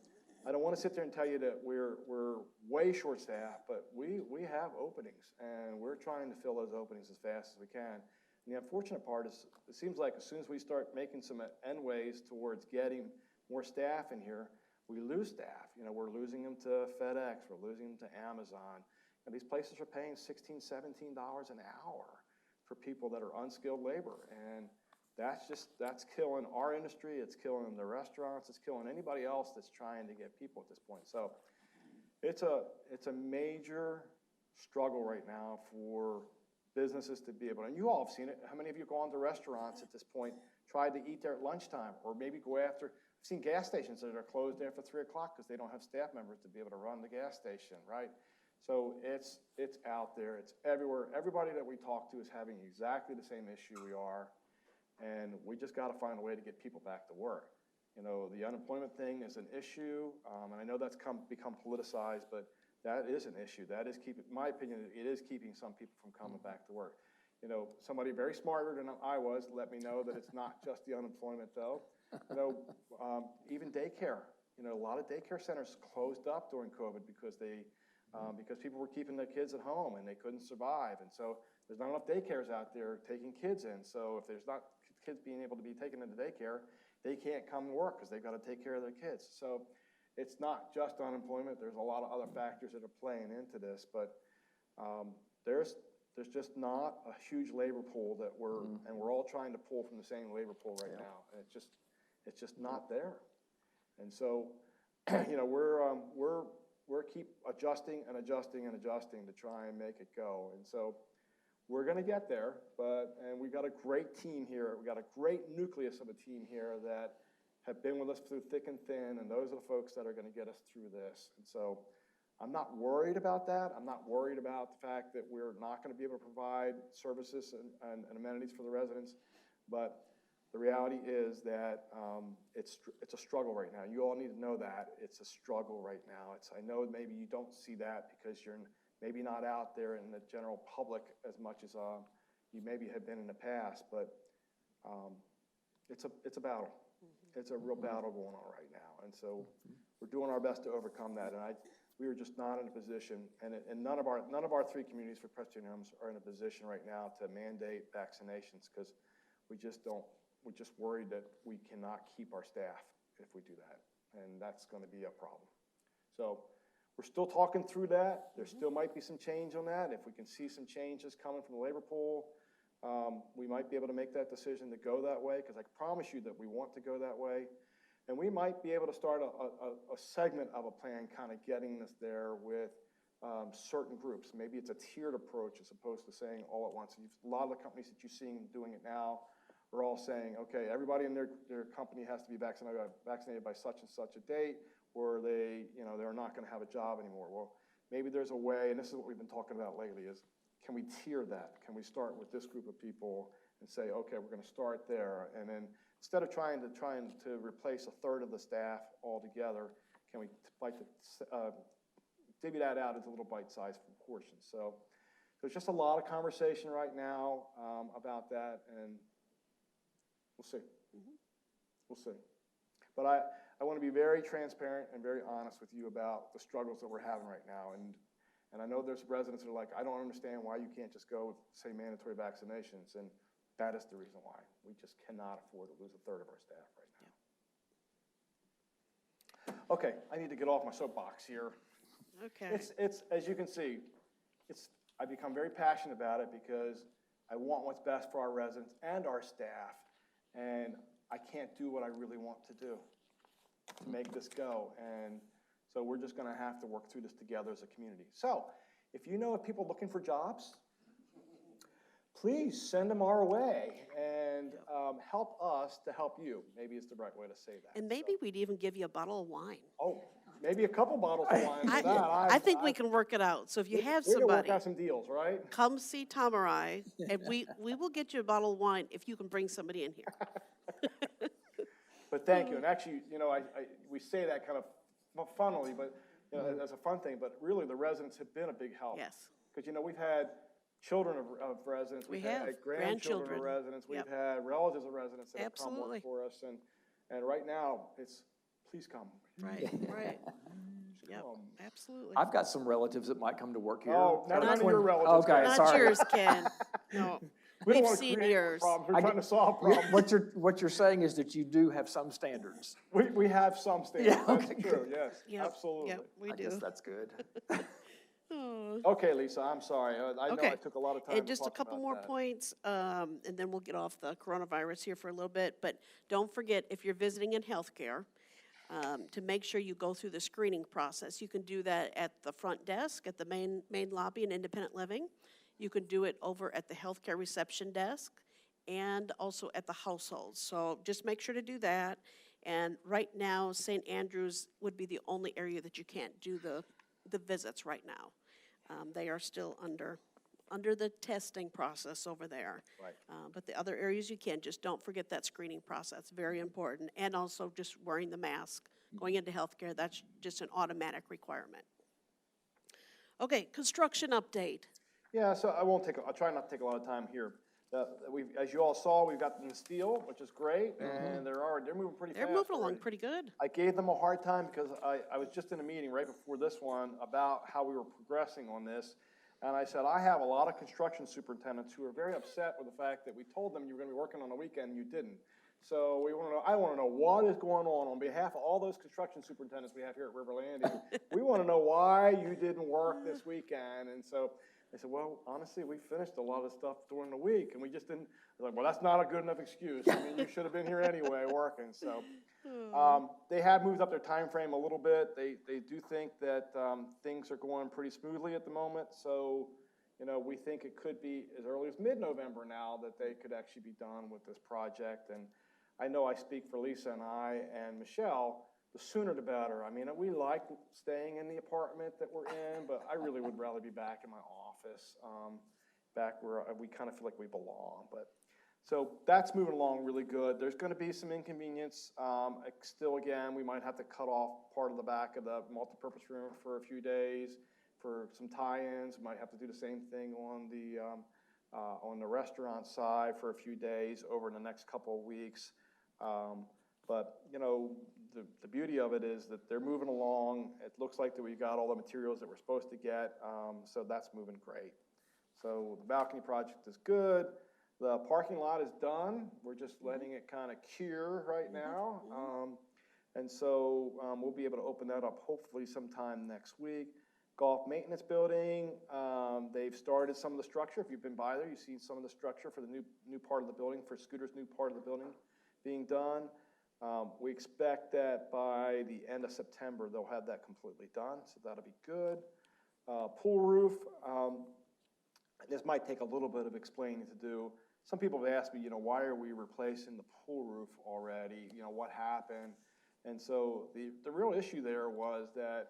I don't want to sit there and tell you that we're way short-staffed, but we have openings, and we're trying to fill those openings as fast as we can. And the unfortunate part is it seems like as soon as we start making some endways towards getting more staff in here, we lose staff. You know, we're losing them to FedEx, we're losing them to Amazon. And these places are paying $16, $17 an hour for people that are unskilled labor. And that's killing our industry, it's killing the restaurants, it's killing anybody else that's trying to get people at this point. So it's a major struggle right now for businesses to be able to, and you all have seen it. How many of you have gone to restaurants at this point, tried to eat there at lunchtime, or maybe go after, I've seen gas stations that are closed after 3 o'clock because they don't have staff members to be able to run the gas station, right? So it's out there, it's everywhere. Everybody that we talk to is having exactly the same issue we are, and we just got to find a way to get people back to work. You know, the unemployment thing is an issue, and I know that's become politicized, but that is an issue. That is in my opinion, it is keeping some people from coming back to work. You know, somebody very smarter than I was let me know that it's not just the unemployment though. You know, even daycare. You know, a lot of daycare centers closed up during COVID because people were keeping their kids at home and they couldn't survive. And so there's not enough daycares out there taking kids in. So if there's not kids being able to be taken into daycare, they can't come to work because they've got to take care of their kids. So it's not just unemployment. There's a lot of other factors that are playing into this, but there's just not a huge labor pool that and we're all trying to pull from the same labor pool right now. And it's just not there. And so, you know, we're keep adjusting and adjusting and adjusting to try and make it go. And so we're going to get there, and we've got a great team here. We've got a great nucleus of a team here that have been with us through thick and thin, and those are the folks that are going to get us through this. And so I'm not worried about that. I'm not worried about the fact that we're not going to be able to provide services and amenities for the residents, but the reality is that it's a struggle right now. You all need to know that. It's a struggle right now. I know maybe you don't see that because you're maybe not out there in the general public as much as you maybe have been in the past, but it's a battle. It's a real battle going on right now, and so we're doing our best to overcome that. And we are just not in a position, and none of our 3 communities for Presbyterian homes are in a position right now to mandate vaccinations because we just don't. We're just worried that we cannot keep our staff if we do that, and that's going to be a problem. So we're still talking through that. There still might be some change on that. If we can see some changes coming from the labor pool, we might be able to make that decision to go that way, because I promise you that we want to go that way. And we might be able to start a segment of a plan kind of getting us there with certain groups. Maybe it's a tiered approach as opposed to saying all at once. A lot of the companies that you're seeing doing it now are all saying, okay, everybody in their company has to be vaccinated by such and such a date, or they're not going to have a job anymore. Well, maybe there's a way, and this is what we've been talking about lately, is can we tier that? Can we start with this group of people and say, okay, we're going to start there, and then instead of trying to replace a third of the staff altogether, can we divvy that out into little bite-sized portions? So there's just a lot of conversation right now about that, and we'll see. We'll see. But I want to be very transparent and very honest with you about the struggles that we're having right now. And I know there's residents that are like, I don't understand why you can't just go with, say, mandatory vaccinations. And that is the reason why. We just cannot afford to lose a third of our staff right now. Okay, I need to get off my soapbox here. Okay. It's as you can see, I've become very passionate about it because I want what's best for our residents and our staff. And I can't do what I really want to do to make this go. And so we're just going to have to work through this together as a community. So if you know of people looking for jobs, please send them our way and help us to help you. Maybe it's the right way to say that. And maybe we'd even give you a bottle of wine. Oh, maybe a couple bottles of wine for that. I think we can work it out. So if you have we can somebody, work out some deals, right? come see Tom or I, and we will get you a bottle of wine if you can bring somebody in here. But thank you. And actually, we say that kind of funnily, but as a fun thing. But really, the residents have been a big help. Yes. Because we've had children of residents, we've had grandchildren of residents, we've had relatives of residents that have come work for us, and right now it's please come. Right. Yep, absolutely. I've got some relatives that might come to work here. Oh, none of your relatives. Okay, Not sorry. yours, Ken. No. We don't We've want to seen create yours. problems. We're trying to solve problems. What you're saying is that you do have some standards. We have some standards. Yeah, okay, That's true. Yes, Yep, absolutely. Yep, we I do. guess that's good. Okay, Lisa, I'm sorry. I know Okay. I took a lot of time And to just a talk couple about more that. points, and then we'll get off the coronavirus here for a little bit. But don't forget, if you're visiting in healthcare, to make sure you go through the screening process. You can do that at the front desk, at the main lobby in independent living. You can do it over at the healthcare reception desk and also at the household. So just make sure to do that. And right now, St. Andrews would be the only area that you can't do the visits right now. They are still under the testing process over there. Right. But the other areas you can, just don't forget that screening process, very important. And also just wearing the mask. Going into healthcare, that's just an automatic requirement. Okay, construction update. Yeah, so I'll try not to take a lot of time here. As you all saw, we've got them in steel, which is great, and they're moving pretty fast. They're moving along already. pretty good. I gave them a hard time because I was just in a meeting right before this one about how we were progressing on this. And I said, I have a lot of construction superintendents who are very upset with the fact that we told them you were going to be working on a weekend and you didn't. So I want to know what is going on behalf of all those construction superintendents we have here at River Landing. We want to know why you didn't work this weekend. And so they said, well, honestly, we finished a lot of stuff during the week and we just didn't. I was like, well, that's not a good enough excuse. I mean, you should have been here anyway working. So they have moved up their time frame a little bit. They do think that things are going pretty smoothly at the moment. So, we think it could be as early as mid-November now that they could actually be done with this project. And I know I speak for Lisa and I and Michelle, the sooner the better. I mean, we like staying in the apartment that we're in, but I really would rather be back in my office, back where we kind of feel like we belong. But so that's moving along really good. There's going to be some inconvenience. Still, again, we might have to cut off part of the back of the multipurpose room for a few days for some tie-ins. We might have to do the same thing on the restaurant side for a few days over the next couple of weeks. But the beauty of it is that they're moving along. It looks like that we got all the materials that we're supposed to get. So that's moving great. So the balcony project is good. The parking lot is done. We're just letting it kind of cure right now. And so we'll be able to open that up hopefully sometime next week. Golf maintenance building, they've started some of the structure. If you've been by there, you've seen some of the structure for the new part of the building, for Scooter's new part of the building being done. We expect that by the end of September, they'll have that completely done, so that'll be good. Pool roof, this might take a little bit of explaining to do. Some people have asked me, why are we replacing the pool roof already? What happened? And so the real issue there was that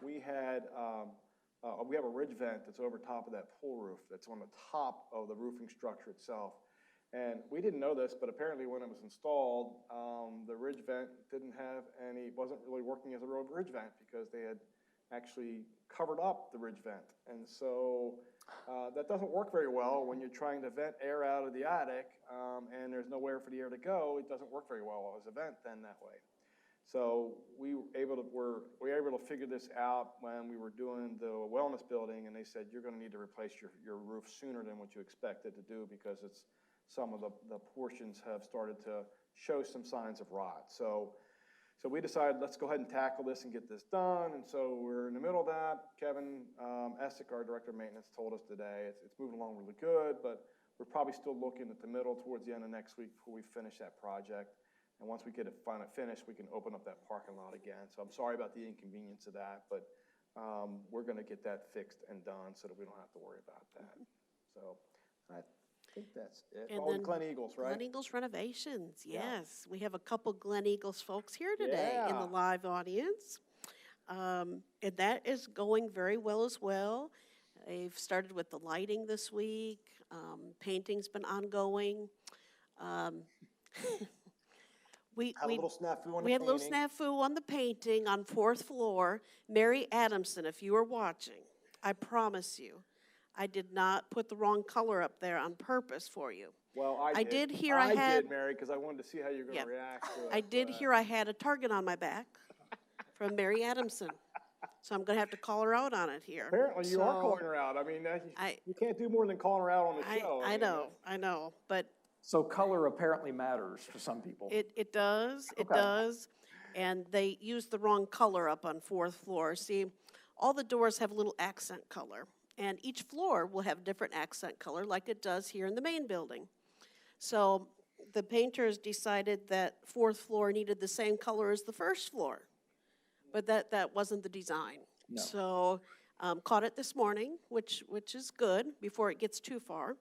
we have a ridge vent that's over top of that pool roof that's on the top of the roofing structure itself. And we didn't know this, but apparently when it was installed, the ridge vent wasn't really working as a real ridge vent because they had actually covered up the ridge vent. And so that doesn't work very well when you're trying to vent air out of the attic and there's nowhere for the air to go. It doesn't work very well as a vent then that way. So we were able to figure this out when we were doing the wellness building, and they said, you're going to need to replace your roof sooner than what you expected to do because some of the portions have started to show some signs of rot. So we decided, let's go ahead and tackle this and get this done. And so we're in the middle of that. Kevin Essick, our director of maintenance, told us today it's moving along really good, but we're probably still looking at the middle towards the end of next week before we finish that project. And once we get it finally finished, we can open up that parking lot again. So I'm sorry about the inconvenience of that, but we're going to get that fixed and done so that we don't have to worry about that. So I think that's it. And Oh, then Glen Eagles, right? Glen Eagles renovations, Yeah. yes. We have a couple Glen Eagles folks here today in the Yeah. live audience. And that is going very well as well. They've started with the lighting this week. Painting's been ongoing. We Had a little snafu on the We had a little painting. snafu on the painting on 4th floor. Mary Adamson, if you are watching, I promise you, I did not put the wrong color up there on purpose for you. Well, I did hear I I had- did, Mary, because I wanted to see how you're going to Yeah. react to it. I did but- hear I had a target on my back from Mary Adamson. So I'm going to have to call her out on it here. Apparently, you are So, calling her out. I mean, I- you can't do more than calling her out on the show. I mean, know, but So color apparently matters for some people. it does, it Okay. does. And they used the wrong color up on 4th floor. See, all the doors have a little accent color. And each floor will have different accent color like it does here in the main building. So the painters decided that fourth floor needed the same color as the first floor. But that wasn't the design. No. So caught it this morning, which is good before it gets too far.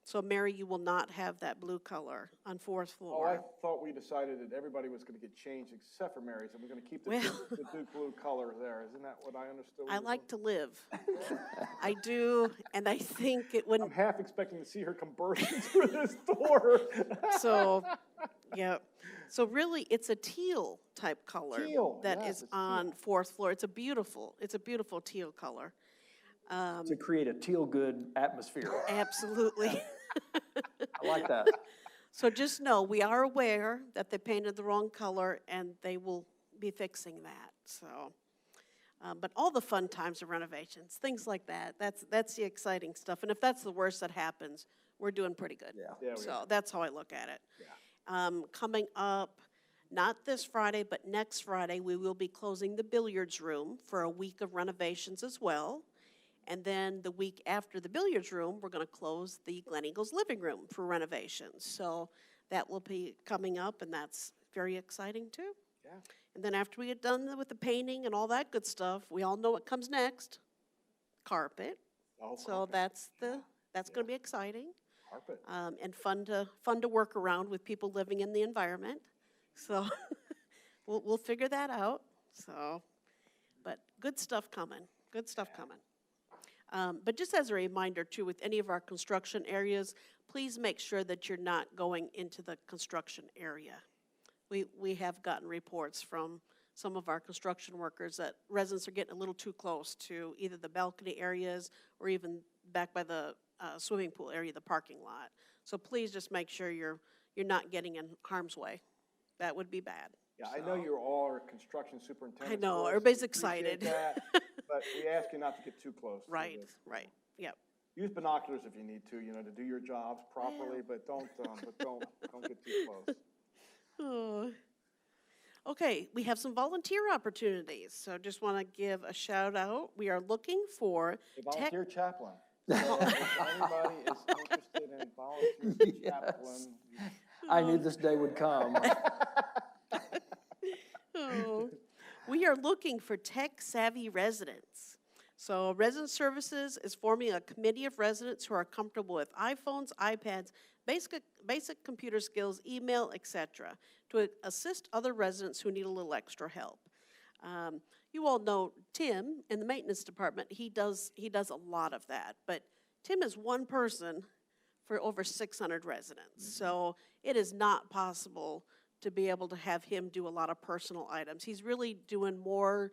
So Mary, you will not have that blue color on fourth Oh, floor. I thought we decided that everybody was going to get changed except for Mary's, and we're going to keep the Duke blue color there. Isn't that what I understood? I like to live. I do, and I think it I'm wouldn't. half expecting to see her come bursting through this door. So, yeah. So really, it's a teal type color Teal, that yes, is it's on fourth floor. It's a beautiful teal color. To create a teal-good atmosphere. Absolutely. I like that. So just know, we are aware that they painted the wrong color, and they will be fixing that. So, but all the fun times of renovations, things like that, that's the exciting stuff. And if that's the worst that happens, we're doing pretty good. Yeah. Yeah, we So are. that's how I look at it. Yeah. Coming up, not this Friday, but next Friday, we will be closing the billiards room for a week of renovations as well. And then the week after the billiards room, we're going to close the Glen Eagles living room for renovations. So that will be coming up, and that's very exciting too. Yeah. And then after we get done with the painting and all that good stuff, we all know what comes next: carpet. Oh, So carpet. that's going to be exciting. Carpet. And fun to work around with people living in the environment. So we'll figure that out. So, but good stuff coming. Good stuff coming. But just as a reminder too, with any of our construction areas, please make sure that you're not going into the construction area. We have gotten reports from some of our construction workers that residents are getting a little too close to either the balcony areas or even back by the swimming pool area, the parking lot. So please just make sure you're not getting in harm's way. That would be bad. Yeah, I know you all are construction superintendents. I know, for us. everybody's We appreciate excited. that, but we ask you not to get too close. to Right, this. right, yep. Use binoculars if you need to, to do your jobs properly, but don't get too close. Oh. Okay, we have some volunteer opportunities, so just want to give a shout out. We are looking for A volunteer chaplain. So if anybody is interested in volunteer chaplain, I knew this day would come. Oh. We are looking for tech-savvy residents. So Resident Services is forming a committee of residents who are comfortable with iPhones, iPads, basic computer skills, email, etc., to assist other residents who need a little extra help. You all know Tim in the maintenance department. He does a lot of that, but Tim is one person for over 600 residents. So it is not possible to be able to have him do a lot of personal items. He's really doing more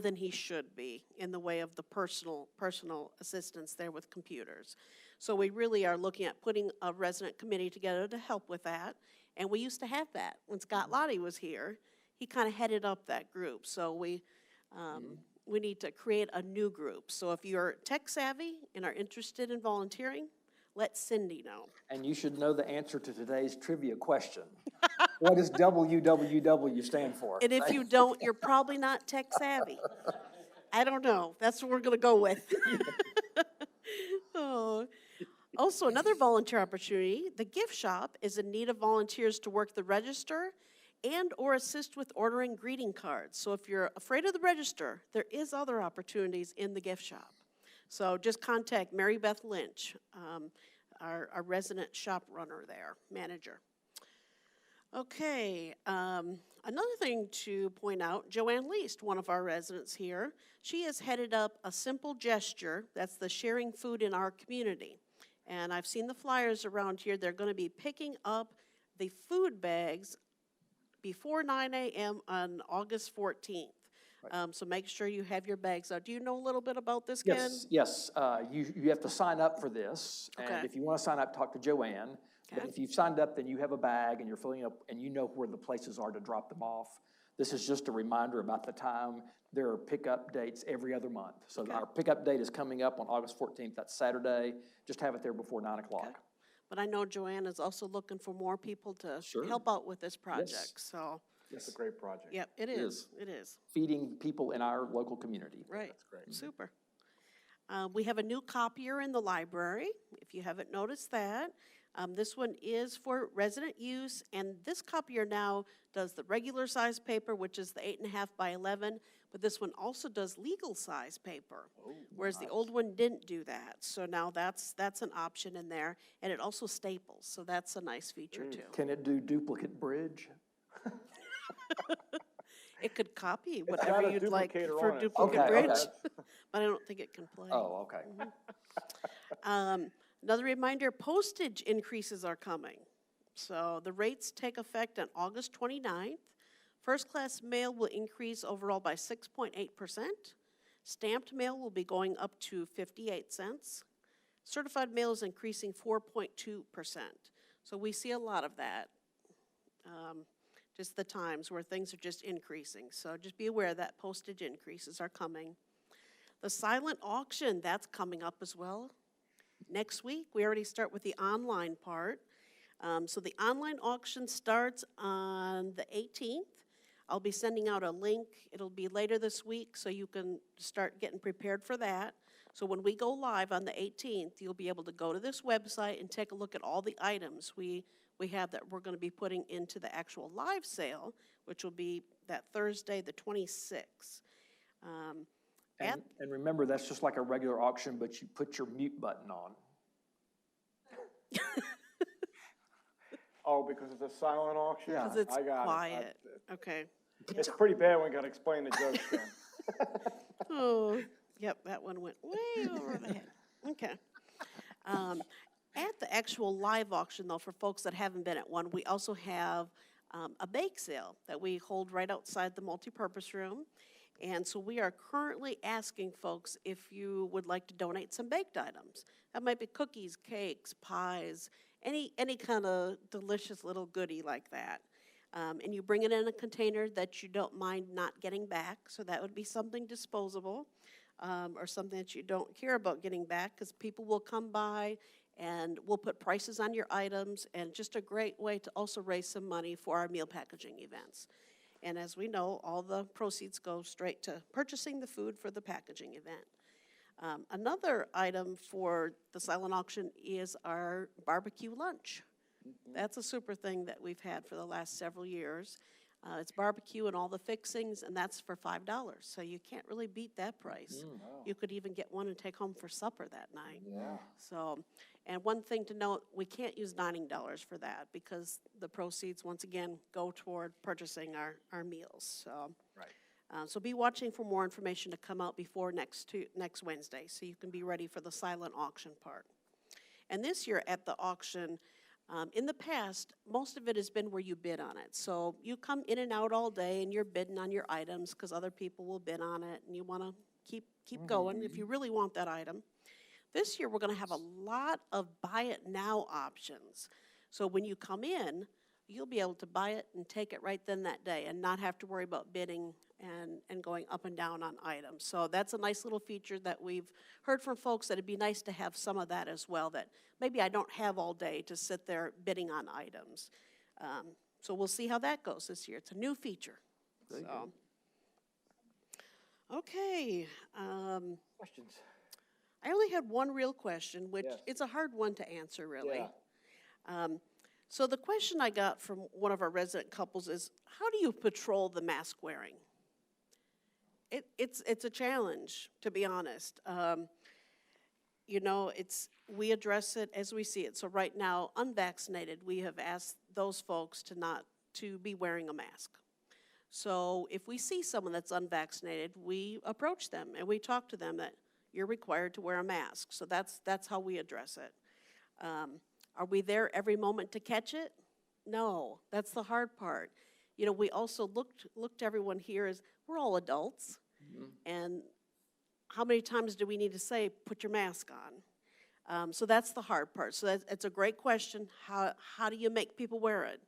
than he should be in the way of the personal assistance there with computers. So we really are looking at putting a resident committee together to help with that. And we used to have that. When Scott Lottie was here, he kind of headed up that group. So we need to create a new group. So if you're tech savvy and are interested in volunteering, let Cindy know. And you should know the answer to today's trivia question. What does WWW stand for? And if you don't, you're probably not tech savvy. I don't know. That's what we're going to go with. Oh. Also, another volunteer opportunity, the gift shop is in need of volunteers to work the register and or assist with ordering greeting cards. So if you're afraid of the register, there is other opportunities in the gift shop. So just contact Mary Beth Lynch, our resident shop runner there, manager. Okay, another thing to point out, Joanne Least, one of our residents here, she has headed up a simple gesture, that's the sharing food in our community. And I've seen the flyers around here. They're going to be picking up the food bags before 9 a.m. on August 14th. So make sure you have your bags out. Do you know a little bit about this, Ken? Yes. You have to sign up for this. Okay. And if you want to sign up, talk to Joanne. But Okay. if you've signed up, then you have a bag and you're filling up and you know where the places are to drop them off. This is just a reminder about the time. There are pickup dates every other month. So Okay. our pickup date is coming up on August 14th. That's Saturday. Just have it there before 9 o'clock. Okay. But I know Joanne is also looking for more people to Sure. help out with this project. So It's a great project. Yep, it is. It is. Feeding people in our local community. Right. That's great. Super. We have a new copier in the library, if you haven't noticed that. This one is for resident use, and this copier now does the regular size paper, which is the 8.5 by 11, but this one also does legal size paper, whereas the old one didn't do that. So now that's an option in there, and it also staples, so that's a nice feature too. Can it do duplicate bridge? It could copy got whatever a you'd like duplicator for on it, so duplicate Okay, bridge, okay. but I don't think it can play. Oh, okay. Another reminder, postage increases are coming. So the rates take effect on August 29th. First-class mail will increase overall by 6.8%. Stamped mail will be going up to 58 cents. Certified mail is increasing 4.2%. So we see a lot of that. Just the times where things are just increasing. So just be aware that postage increases are coming. The silent auction, that's coming up as well. Next week, we already start with the online part. So the online auction starts on the 18th. I'll be sending out a link. It'll be later this week, so you can start getting prepared for that. So when we go live on the 18th, you'll be able to go to this website and take a look at all the items we have that we're going to be putting into the actual live sale, which will be that Thursday, the 26th. And remember, that's just like a regular auction, but you put your mute button on. Oh, because it's a silent auction? Because it's I got it. quiet. Okay. It's pretty bad when we got to explain the jokes, Ken. Oh, yep, that one went way over the head. Okay. At the actual live auction, though, for folks that haven't been at one, we also have a bake sale that we hold right outside the multipurpose room. And so we are currently asking folks if you would like to donate some baked items. That might be cookies, cakes, pies, any kind of delicious little goodie like that. And you bring it in a container that you don't mind not getting back. So that would be something disposable or something that you don't care about getting back, because people will come by and we'll put prices on your items, and just a great way to also raise some money for our meal packaging events. And as we know, all the proceeds go straight to purchasing the food for the packaging event. Another item for the silent auction is our barbecue lunch. That's a super thing that we've had for the last several years. It's barbecue and all the fixings, and that's for $5. So you can't really beat that price. You could even get one and take home for supper that night. Yeah. So, and one thing to note, we can't use dining dollars for that, because the proceeds, once again, go toward purchasing our meals. So, Right. so be watching for more information to come out before next Wednesday, so you can be ready for the silent auction part. And this year at the auction, in the past, most of it has been where you bid on it. So you come in and out all day and you're bidding on your items because other people will bid on it, and you want to keep going if you really want that item. This year, we're going to have a lot of buy it now options. So when you come in, you'll be able to buy it and take it right then that day and not have to worry about bidding and going up and down on items. So that's a nice little feature that we've heard from folks, that it'd be nice to have some of that as well, that maybe I don't have all day to sit there bidding on items. So we'll see how that goes this year. It's a new feature. So. Okay. Questions? I only had one real question, which Yes. it's a hard one to answer, really. Yeah. So the question I got from one of our resident couples is, how do you patrol the mask wearing? It's a challenge, to be honest. You know, we address it as we see it. So right now, unvaccinated, we have asked those folks to be wearing a mask. So if we see someone that's unvaccinated, we approach them and we talk to them that you're required to wear a mask. So that's how we address it. Are we there every moment to catch it? No, that's the hard part. You know, we also looked everyone here as we're all adults, and how many times do we need to say, put your mask on? So that's the hard part. So it's a great question. How do you make people wear it?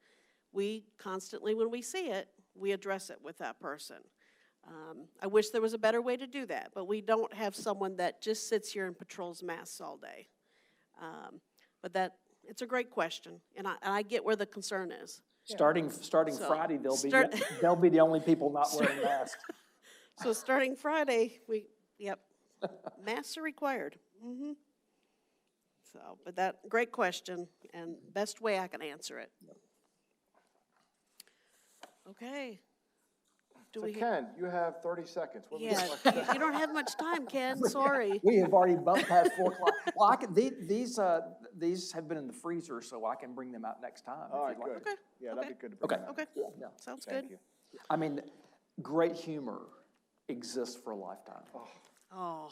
We constantly, when we see it, we address it with that person. I wish there was a better way to do that, but we don't have someone that just sits here and patrols masks all day. But it's a great question, and I get where the concern is. Starting So, Friday, start- they'll be the only people not wearing masks. So starting Friday, masks are required. So, but great question, and best way I can answer it. Okay. Do So we? Ken, you have 30 seconds. What was the Yeah, question? you don't have much time, Ken, sorry. We have already bumped past 4 o'clock. Well, these have been in the freezer, so I can bring them out next time. All if right, you'd like. good. Okay, Yeah, okay. that'd be good to bring Okay. them. Okay, Yeah. sounds good. Thank you. I mean, great humor exists for a lifetime. Oh,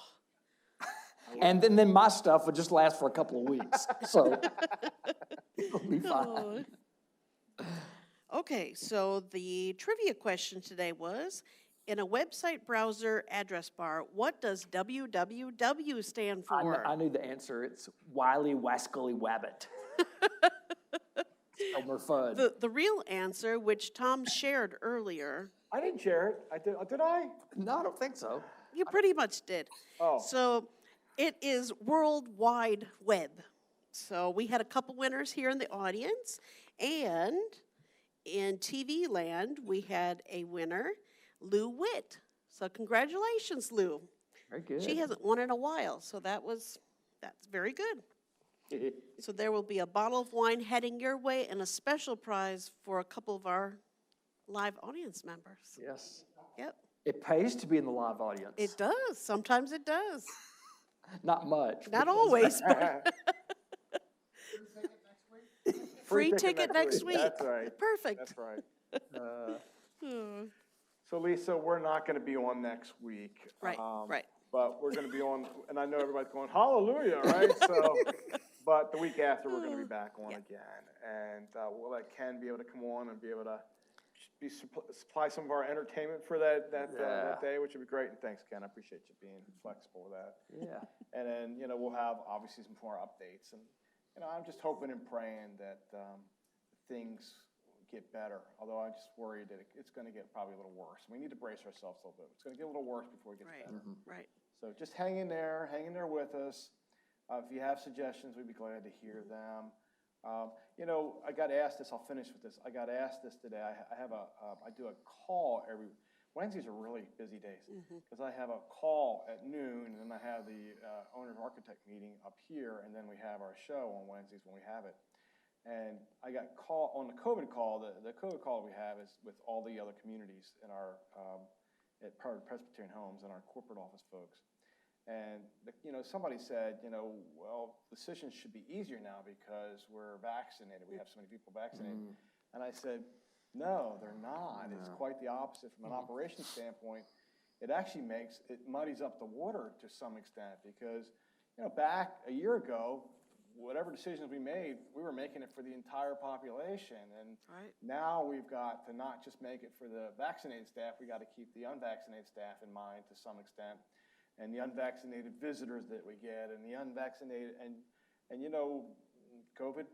And then my stuff would just last for a couple of weeks, so it'll be fine. okay, so the trivia question today was, in a website browser address bar, what does www stand for? I knew the answer. It's Wiley Wascally Wabbit. Elmer Fudd. The real answer, which Tom shared earlier, I didn't share it. Did I? No, I don't think so. you pretty much did. Oh. So it is World Wide Web. So we had a couple winners here in the audience, and in TV land, we had a winner, Lou Witt. So congratulations, Lou. Very good. She hasn't won in a while, so that's very good. So there will be a bottle of wine heading your way and a special prize for a couple of our live audience members. Yes. Yep, It pays to be in the live audience. it does. Sometimes it does. Not much. Not always, but free ticket next week. That's right. Perfect. That's right. Hmm. So Lisa, we're not going to be on next week. Right, right. But we're going to be on, and I know everybody's going, hallelujah, right? So, but the week after, we're going to be back on again. And we'll let Ken be able to come on and be able to supply some of our entertainment for that day, which would be great. And thanks, Ken. I appreciate you being flexible with that. Yeah. And then, we'll have obviously some more updates. And, I'm just hoping and praying that things get better. Although I'm just worried that it's going to get probably a little worse. We need to brace ourselves a little bit. It's going to get a little worse before it gets Right, better. right. So just hang in there with us. If you have suggestions, we'd be glad to hear them. I got asked this. I'll finish with this. I got asked this today. I do a call Wednesdays are really busy days because I have a call at noon, and then I have the owner architect meeting up here, and then we have our show on Wednesdays when we have it. And I got call on the COVID call. The COVID call we have is with all the other communities in our at Presbyterian Homes and our corporate office folks. And somebody said, well, decisions should be easier now because we're vaccinated. We have so many people vaccinated. And I said, no, they're not. No. It's quite the opposite. From an operations standpoint, it actually muddies up the water to some extent because, back a year ago, whatever decisions we made, we were making it for the entire population. And now we've got to not just make it for the vaccinated staff, we got to keep the unvaccinated staff in mind to some extent, and the unvaccinated visitors that we get, and the unvaccinated, and COVID,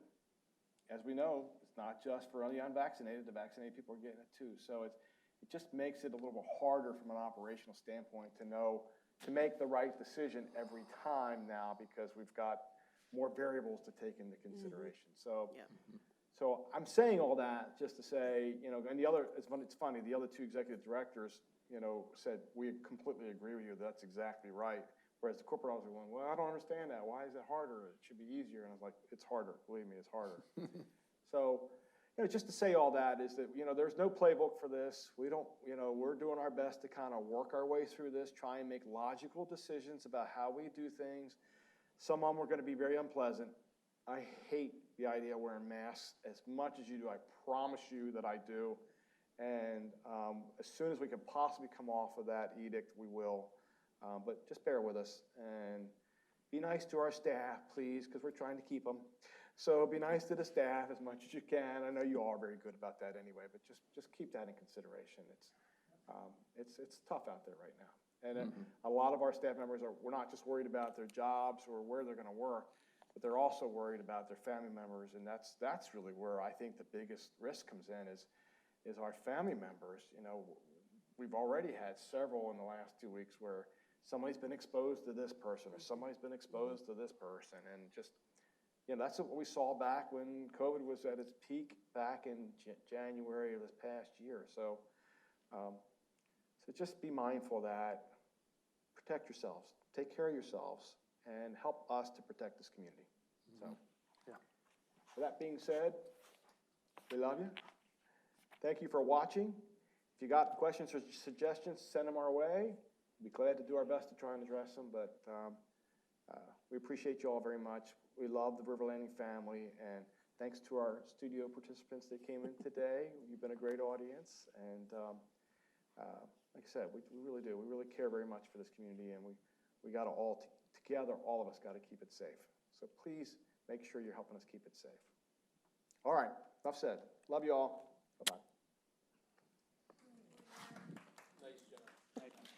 as we know, it's not just for the unvaccinated, the vaccinated people are getting it too. So it just makes it a little bit harder from an operational standpoint to make the right decision every time now because we've got more variables to take into consideration. So, so I'm saying all that just to say, and it's funny, the other two executive directors, said, we completely agree with you, that's exactly right. Whereas the corporate officer went, well, I don't understand that. Why is it harder? It should be easier. And I was like, it's harder. Believe me, it's harder. So, just to say all that is that, there's no playbook for this. We don't, we're doing our best to kind of work our way through this, try and make logical decisions about how we do things. Some of them are going to be very unpleasant. I hate the idea of wearing masks as much as you do. I promise you that I do. And as soon as we can possibly come off of that edict, we will. But just bear with us and be nice to our staff, please, because we're trying to keep them. So be nice to the staff as much as you can. I know you all are very good about that anyway, but just keep that in consideration. It's tough out there right now. And a lot of our staff members we're not just worried about their jobs or where they're going to work, but they're also worried about their family members. And that's really where I think the biggest risk comes in is our family members. We've already had several in the last 2 weeks where somebody's been exposed to this person or somebody's been exposed to this person. And just that's what we saw back when COVID was at its peak back in January of this past year. So just be mindful of that. Protect yourselves. Take care of yourselves. And help us to protect this community. So, Yeah. with that being said, we love you. Thank you for watching. If you got questions or suggestions, send them our way. We'd be glad to do our best to try and address them, but we appreciate you all very much. We love the River Landing family, and thanks to our studio participants that came in today. You've been a great audience, and like I said, we really do. We really care very much for this community, and we got to all together, all of us got to keep it safe. So please make sure you're helping us keep it safe. All right, enough said. Love you all. Bye-bye.